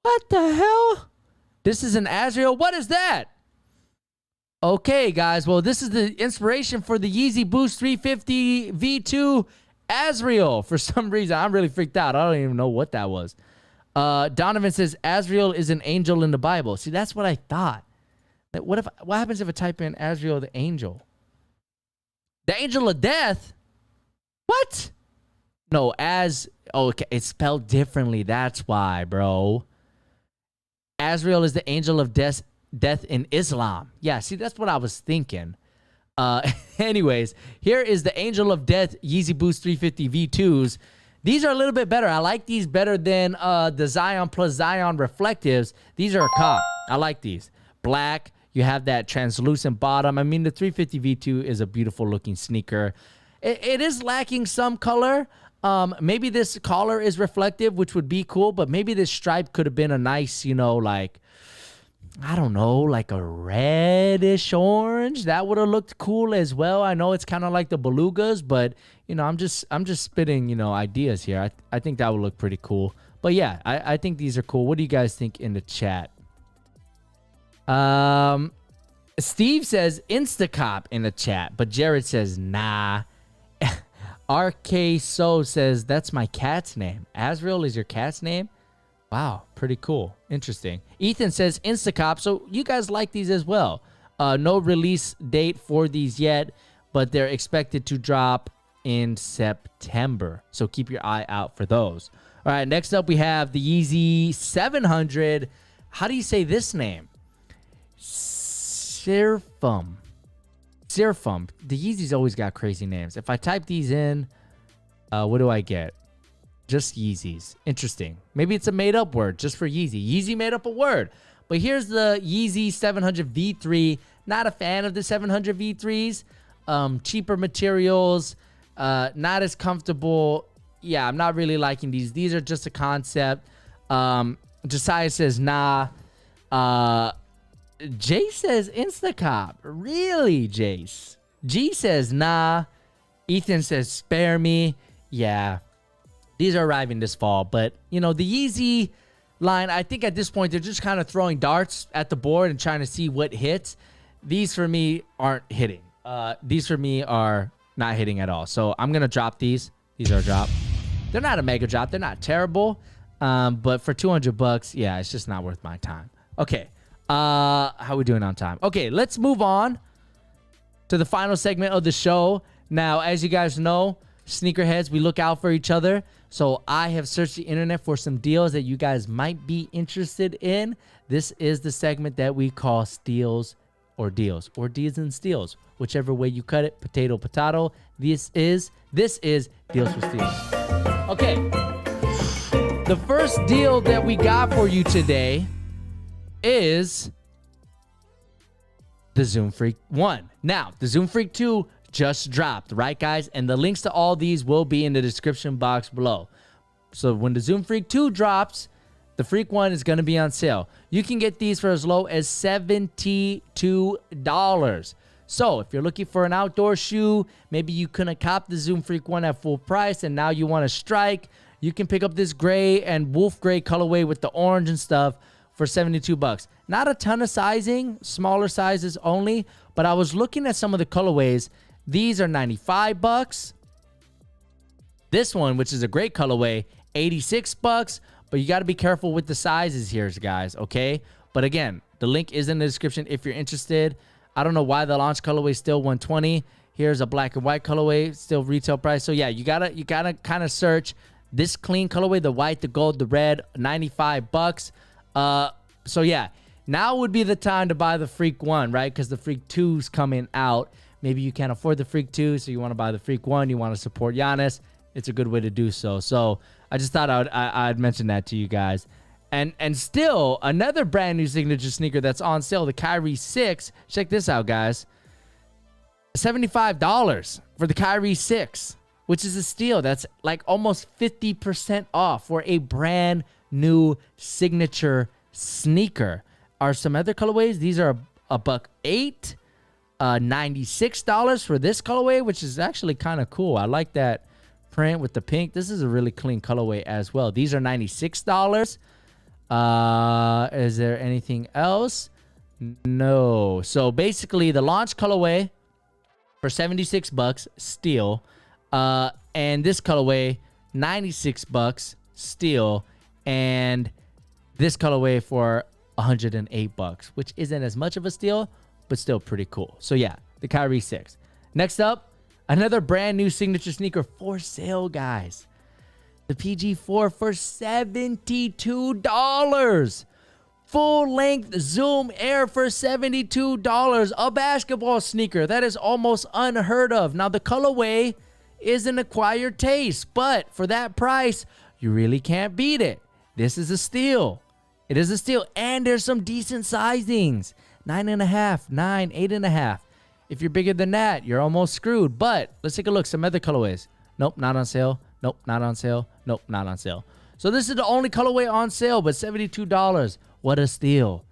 What the hell? This is an Azrael? What is that? Okay, guys. Well, this is the inspiration for the Yeezy Boost 350 V2 Azrael. For some reason, I'm really freaked out. I don't even know what that was. Donovan says, Azrael is an angel in the Bible. See, that's what I thought. What happens if I type in Azrael the angel? The angel of death? What? No, okay, it's spelled differently. That's why, bro. Azrael is the angel of death in Islam. Yeah, see, that's what I was thinking. Anyways, here is the Angel of Death Yeezy Boost 350 V2s. These are a little bit better. I like these better than the Zion plus Zion Reflectives. These are a cop. I like these. Black. You have that translucent bottom. I mean, the 350 V2 is a beautiful looking sneaker. It is lacking some color. Maybe this collar is reflective, which would be cool, but maybe this stripe could have been a nice, you know, like, I don't know, like a reddish orange. That would have looked cool as well. I know it's kind of like the belugas, but you know, I'm just spitting, you know, ideas here. I think that would look pretty cool. But yeah, I think these are cool. What do you guys think in the chat? Steve says Instacop in the chat, but Jared says nah. RK So says that's my cat's name. Azrael is your cat's name? Wow, pretty cool. Interesting. Ethan says Instacop. So you guys like these as well. No release date for these yet, but they're expected to drop in September. So keep your eye out for those. All right, next up we have the Yeezy 700. How do you say this name? Sirfum. Sirfum. The Yeezys always got crazy names. If I type these in, what do I get? Just Yeezys. Interesting. Maybe it's a made-up word just for Yeezy. Yeezy made up a word. But here's the Yeezy 700 V3. Not a fan of the 700 V3s. Cheaper materials. Not as comfortable. Yeah, I'm not really liking these. These are just a concept. Josiah says, nah. Jace says Instacop. Really, Jace? G says, nah. Ethan says, spare me. Yeah. These are arriving this fall, but you know, the Yeezy line, I think at this point they're just kind of throwing darts at the board and trying to see what hits. These for me aren't hitting. These for me are not hitting at all. So I'm gonna drop these. These are a drop. They're not a mega drop. They're not terrible, but for $200, yeah, it's just not worth my time. Okay, how are we doing on time? Okay, let's move on to the final segment of the show. Now, as you guys know, sneakerheads, we look out for each other. So I have searched the internet for some deals that you guys might be interested in. This is the segment that we call Steals or Deals, or Deals and Steals, whichever way you cut it. Potato, potato. This is Deals with Steals. Okay. The first deal that we got for you today is the Zoom Freak 1. Now, the Zoom Freak 2 just dropped, right, guys? And the links to all these will be in the description box below. So when the Zoom Freak 2 drops, the Freak 1 is going to be on sale. You can get these for as low as $72. So if you're looking for an outdoor shoe, maybe you couldn't cop the Zoom Freak 1 at full price and now you want to strike, you can pick up this gray and wolf gray colorway with the orange and stuff for $72. Not a ton of sizing, smaller sizes only, but I was looking at some of the colorways. These are $95. This one, which is a great colorway, $86. But you got to be careful with the sizes here, guys, okay? But again, the link is in the description if you're interested. I don't know why the launch colorway is still $120. Here's a black and white colorway, still retail price. So yeah, you gotta kind of search this clean colorway, the white, the gold, the red, $95. So yeah, now would be the time to buy the Freak 1, right? Because the Freak 2's coming out. Maybe you can't afford the Freak 2, so you want to buy the Freak 1. You want to support Giannis. It's a good way to do so. So I just thought I'd mention that to you guys. And still, another brand new signature sneaker that's on sale, the Kyrie 6. Check this out, guys. $75 for the Kyrie 6, which is a steal. That's like almost 50% off for a brand new signature sneaker. Are some other colorways? These are $108. $96 for this colorway, which is actually kind of cool. I like that print with the pink. This is a really clean colorway as well. These are $96. Is there anything else? No. So basically the launch colorway for $76 steal, and this colorway $96 steal, and this colorway for $108, which isn't as much of a steal, but still pretty cool. So yeah, the Kyrie 6. Next up, another brand new signature sneaker for sale, guys. The PG4 for $72. Full length Zoom Air for $72. A basketball sneaker. That is almost unheard of. Now the colorway is an acquired taste, but for that price, you really can't beat it. This is a steal. It is a steal, and there's some decent sizings. 9.5, 9, 8.5. If you're bigger than that, you're almost screwed. But let's take a look. Some other colorways. Nope, not on sale. Nope, not on sale. Nope, not on sale. So this is the only colorway on sale, but $72. What a steal.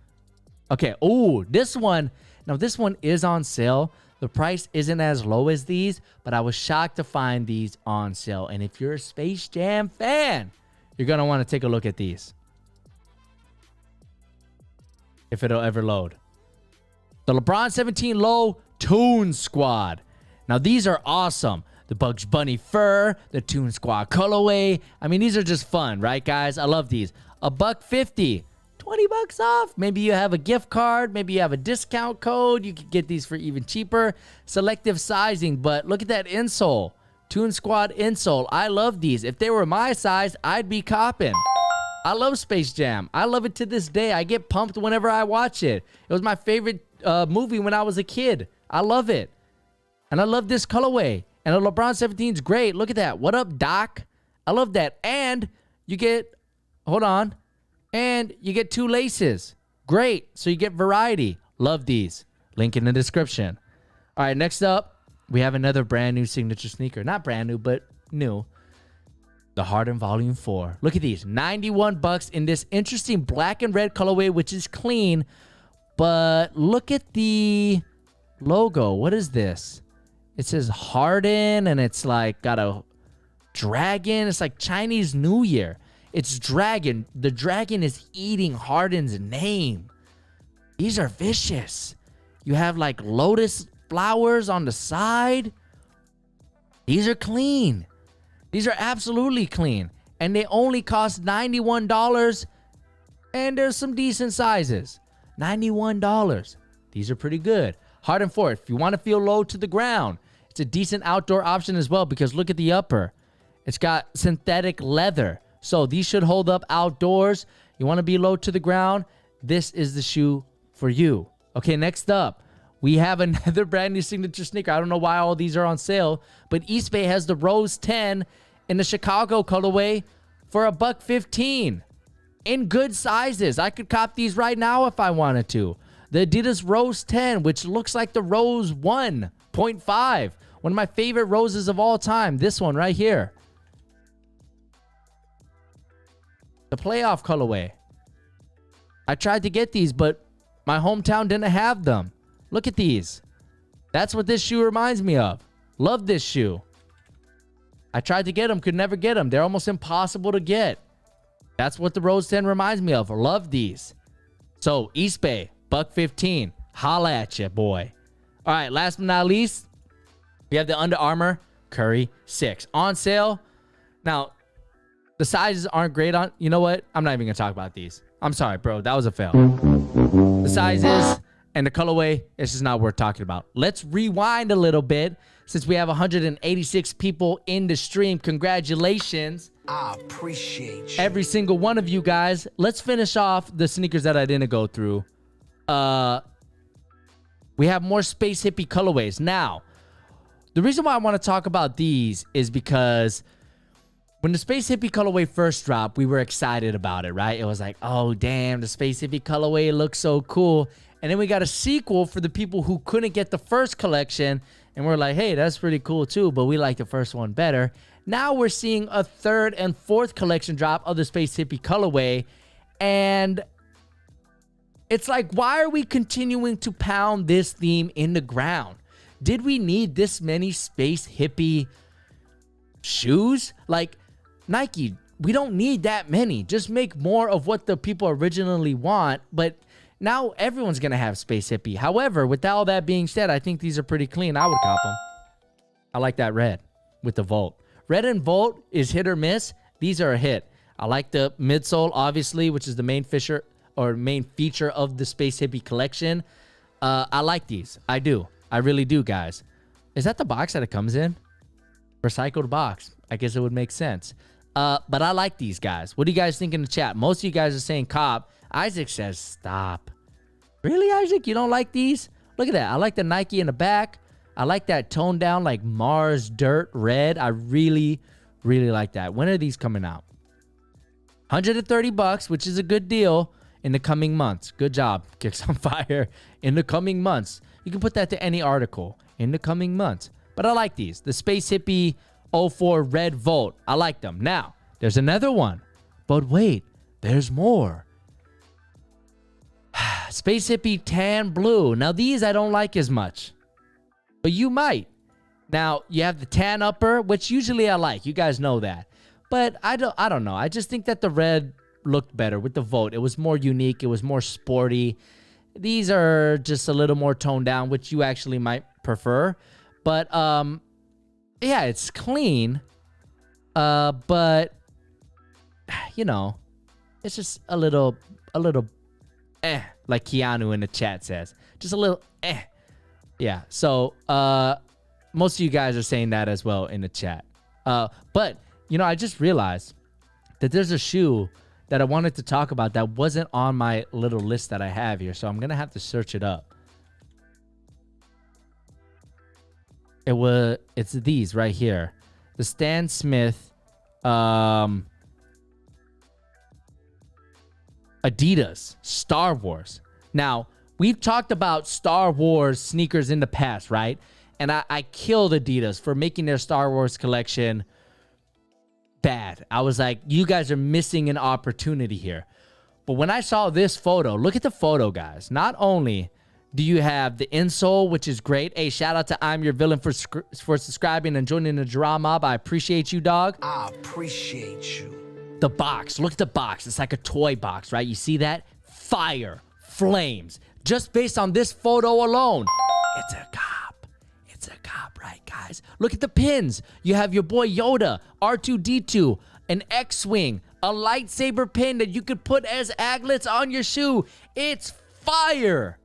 Okay. Oh, this one. Now, this one is on sale. The price isn't as low as these, but I was shocked to find these on sale. And if you're a Space Jam fan, you're going to want to take a look at these. If it'll ever load. The LeBron 17 Low Toon Squad. Now, these are awesome. The Bugs Bunny fur, the Toon Squad colorway. I mean, these are just fun, right, guys? I love these. $150, $20 off. Maybe you have a gift card. Maybe you have a discount code. You could get these for even cheaper. Selective sizing, but look at that insole. Toon Squad insole. I love these. If they were my size, I'd be copping. I love Space Jam. I love it to this day. I get pumped whenever I watch it. It was my favorite movie when I was a kid. I love it. And I love this colorway. And the LeBron 17 is great. Look at that. What up, Doc? I love that. And you get, hold on. And you get 2 laces. Great. So you get variety. Love these. Link in the description. All right, next up, we have another brand new signature sneaker. Not brand new, but new. The Harden Volume 4. Look at these. $91 in this interesting black and red colorway, which is clean. But look at the logo. What is this? It says Harden, and it's like got a dragon. It's like Chinese New Year. It's dragon. The dragon is eating Harden's name. These are vicious. You have like lotus flowers on the side. These are clean. These are absolutely clean. And they only cost $91. And there's some decent sizes. $91. These are pretty good. Harden 4. If you want to feel low to the ground, it's a decent outdoor option as well, because look at the upper. It's got synthetic leather. So these should hold up outdoors. You want to be low to the ground, this is the shoe for you. Okay, next up, we have another brand new signature sneaker. I don't know why all these are on sale, but East Bay has the Rose 10 in the Chicago colorway for $115 in good sizes. I could cop these right now if I wanted to. The Adidas Rose 10, which looks like the Rose 1.5. One of my favorite roses of all time. This one right here. The playoff colorway. I tried to get these, but my hometown didn't have them. Look at these. That's what this shoe reminds me of. Love this shoe. I tried to get them, could never get them. They're almost impossible to get. That's what the Rose 10 reminds me of. Love these. So, East Bay, $115. Holla at ya, boy. All right, last but not least, we have the Under Armour Curry 6 on sale. Now, the sizes aren't great on... You know what? I'm not even going to talk about these. I'm sorry, bro. That was a fail. The sizes and the colorway, it's just not worth talking about. Let's rewind a little bit. Since we have 186 people in the stream, congratulations. I appreciate you. Every single one of you guys. Let's finish off the sneakers that I didn't go through. We have more space hippie colorways. Now, the reason why I want to talk about these is because when the space hippie colorway first dropped, we were excited about it, right? It was like, oh, damn, the space hippie colorway looks so cool. And then we got a sequel for the people who couldn't get the first collection. And we're like, hey, that's pretty cool too, but we like the first one better. Now we're seeing a third and fourth collection drop of the space hippie colorway. And it's like, why are we continuing to pound this theme in the ground? Did we need this many space hippie shoes? Like, Nike, we don't need that many. Just make more of what the people originally want. But now everyone's going to have space hippie. However, with all that being said, I think these are pretty clean. I would cop them. I like that red with the Volt. Red and Volt is hit or miss. These are a hit. I like the midsole, obviously, which is the main feature of the space hippie collection. I like these. I do. I really do, guys. Is that the box that it comes in? Recycled box. I guess it would make sense. But I like these guys. What do you guys think in the chat? Most of you guys are saying cop. Isaac says stop. Really, Isaac? You don't like these? Look at that. I like the Nike in the back. I like that toned down like Mars Dirt red. I really, really like that. When are these coming out? $130, which is a good deal in the coming months. Good job, Kicks on Fire. In the coming months. You can put that to any article. In the coming months. But I like these. The Space Hippie 04 Red Volt. I like them. Now, there's another one. But wait, there's more. Space Hippie tan blue. Now these I don't like as much, but you might. Now you have the tan upper, which usually I like. You guys know that, but I don't know. I just think that the red looked better with the vote. It was more unique. It was more sporty. These are just a little more toned down, which you actually might prefer. But yeah, it's clean. But you know, it's just a little like Keanu in the chat says. Just a little Yeah. So most of you guys are saying that as well in the chat. But you know, I just realized that there's a shoe that I wanted to talk about that wasn't on my little list that I have here. So I'm gonna have to search it up. It's these right here. The Stan Smith Adidas Star Wars. Now, we've talked about Star Wars sneakers in the past, right? And I killed Adidas for making their Star Wars collection bad. I was like, you guys are missing an opportunity here. But when I saw this photo, look at the photo, guys. Not only do you have the insole, which is great. Hey, shout out to I'm Your Villain for subscribing and joining the Drama Mob. I appreciate you, dog. I appreciate you. The box. Look at the box. It's like a toy box, right? You see that? Fire. Flames. Just based on this photo alone. It's a cop. It's a cop, right, guys? Look at the pins. You have your boy Yoda, R2-D2, an X-Wing, a lightsaber pin that you could put as aglets on your shoe. It's fire.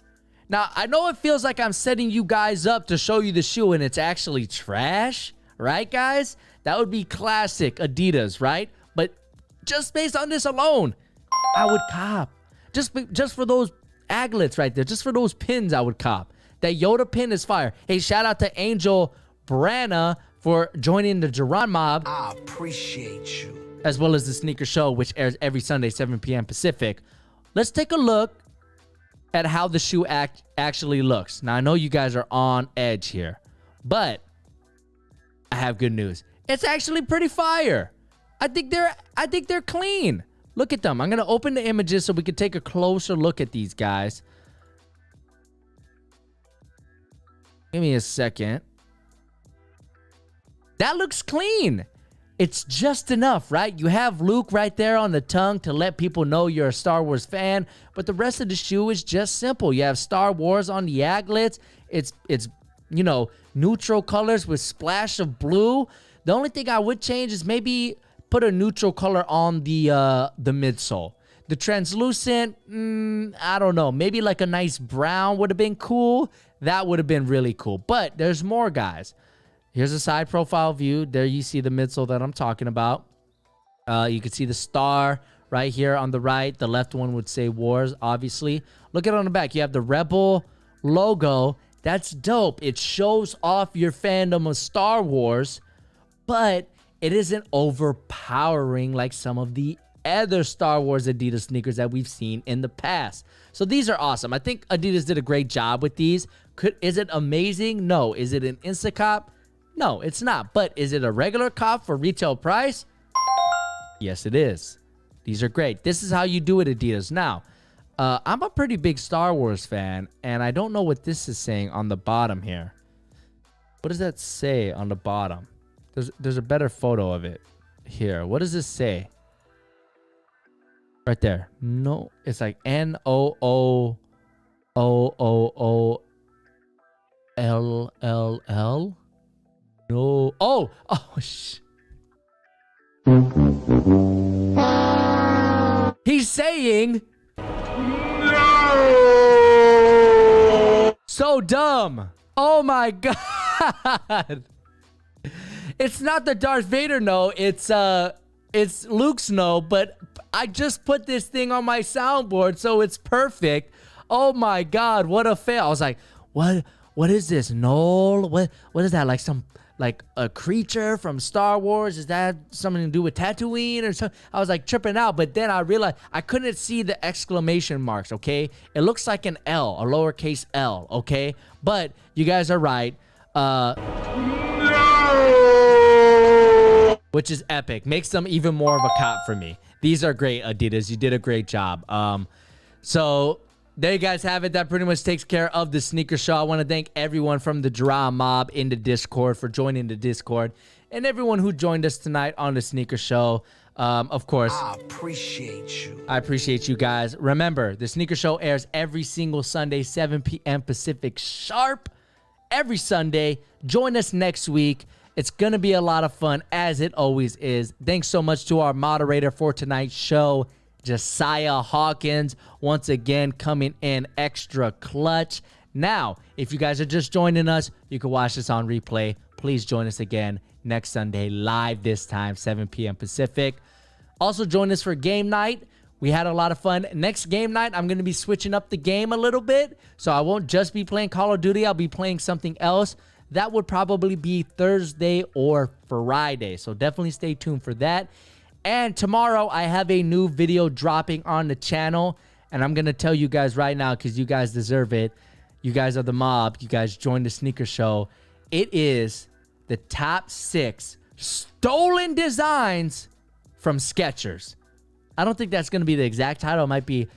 Now, I know it feels like I'm setting you guys up to show you the shoe and it's actually trash, right, guys? That would be classic Adidas, right? But just based on this alone, I would cop. Just for those aglets right there, just for those pins, I would cop. That Yoda pin is fire. Hey, shout out to Angel Brana for joining the Duran Mob. I appreciate you. As well as the Sneaker Show, which airs every Sunday, 7 p.m. Pacific. Let's take a look at how the shoe actually looks. Now, I know you guys are on edge here, but I have good news. It's actually pretty fire. I think they're clean. Look at them. I'm going to open the images so we can take a closer look at these guys. Give me a second. That looks clean. It's just enough, right? You have Luke right there on the tongue to let people know you're a Star Wars fan, but the rest of the shoe is just simple. You have Star Wars on the aglets. It's you know, neutral colors with splash of blue. The only thing I would change is maybe put a neutral color on the midsole. The translucent, I don't know. Maybe like a nice brown would have been cool. That would have been really cool. But there's more, guys. Here's a side profile view. There you see the midsole that I'm talking about. You can see the star right here on the right. The left one would say Wars, obviously. Look at it on the back. You have the Rebel logo. That's dope. It shows off your fandom of Star Wars, but it isn't overpowering like some of the other Star Wars Adidas sneakers that we've seen in the past. So these are awesome. I think Adidas did a great job with these. Is it amazing? No. Is it an Instacop? No, it's not. But is it a regular cop for retail price? Yes, it is. These are great. This is how you do it, Adidas. Now, I'm a pretty big Star Wars fan, and I don't know what this is saying on the bottom here. What does that say on the bottom? There's a better photo of it here. What does this say? Right there. No, it's like NOOOOLLL. No. Oh, shh. He's saying no. So dumb. Oh my God. It's not the Darth Vader no. It's Luke's no, but I just put this thing on my soundboard, so it's perfect. Oh my God, what a fail. I was like, what is this? No, what is that? Like a creature from Star Wars? Is that something to do with Tatooine or something? I was like tripping out, but then I realized I couldn't see the exclamation marks, okay? It looks like an L, a lowercase L, okay? But you guys are right. No! Which is epic. Makes them even more of a cop for me. These are great, Adidas. You did a great job. So there you guys have it. That pretty much takes care of the sneaker show. I want to thank everyone from the Dra Mob in the Discord for joining the Discord, and everyone who joined us tonight on the sneaker show. Of course, I appreciate you. I appreciate you guys. Remember, the sneaker show airs every single Sunday, 7 p.m. Pacific sharp. Every Sunday. Join us next week. It's going to be a lot of fun, as it always is. Thanks so much to our moderator for tonight's show, Josiah Hawkins, once again coming in extra clutch. Now, if you guys are just joining us, you can watch this on replay. Please join us again next Sunday, live this time, 7 p.m. Pacific. Also, join us for game night. We had a lot of fun. Next game night, I'm going to be switching up the game a little bit. So I won't just be playing Call of Duty. I'll be playing something else. That would probably be Thursday or Friday. So definitely stay tuned for that. And tomorrow, I have a new video dropping on the channel. And I'm going to tell you guys right now because you guys deserve it. You guys are the mob. You guys joined the sneaker show. It is the top 6 stolen designs from Skechers. I don't think that's going to be the exact title. It might be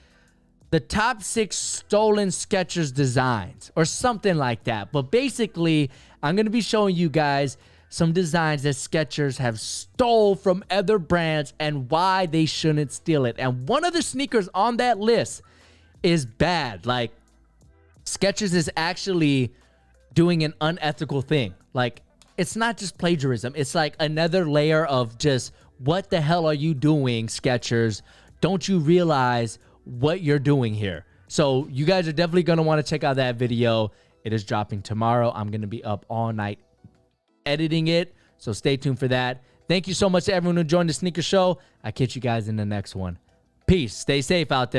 the top 6 stolen Skechers designs or something like that. But basically, I'm going to be showing you guys some designs that Skechers have stole from other brands and why they shouldn't steal it. And one of the sneakers on that list is bad. Like, Skechers is actually doing an unethical thing. Like, it's not just plagiarism. It's like another layer of just, what the hell are you doing, Skechers? Don't you realize what you're doing here? So you guys are definitely going to want to check out that video. It is dropping tomorrow. I'm going to be up all night editing it. So stay tuned for that. Thank you so much to everyone who joined the sneaker show. I'll catch you guys in the next one. Peace. Stay safe out there.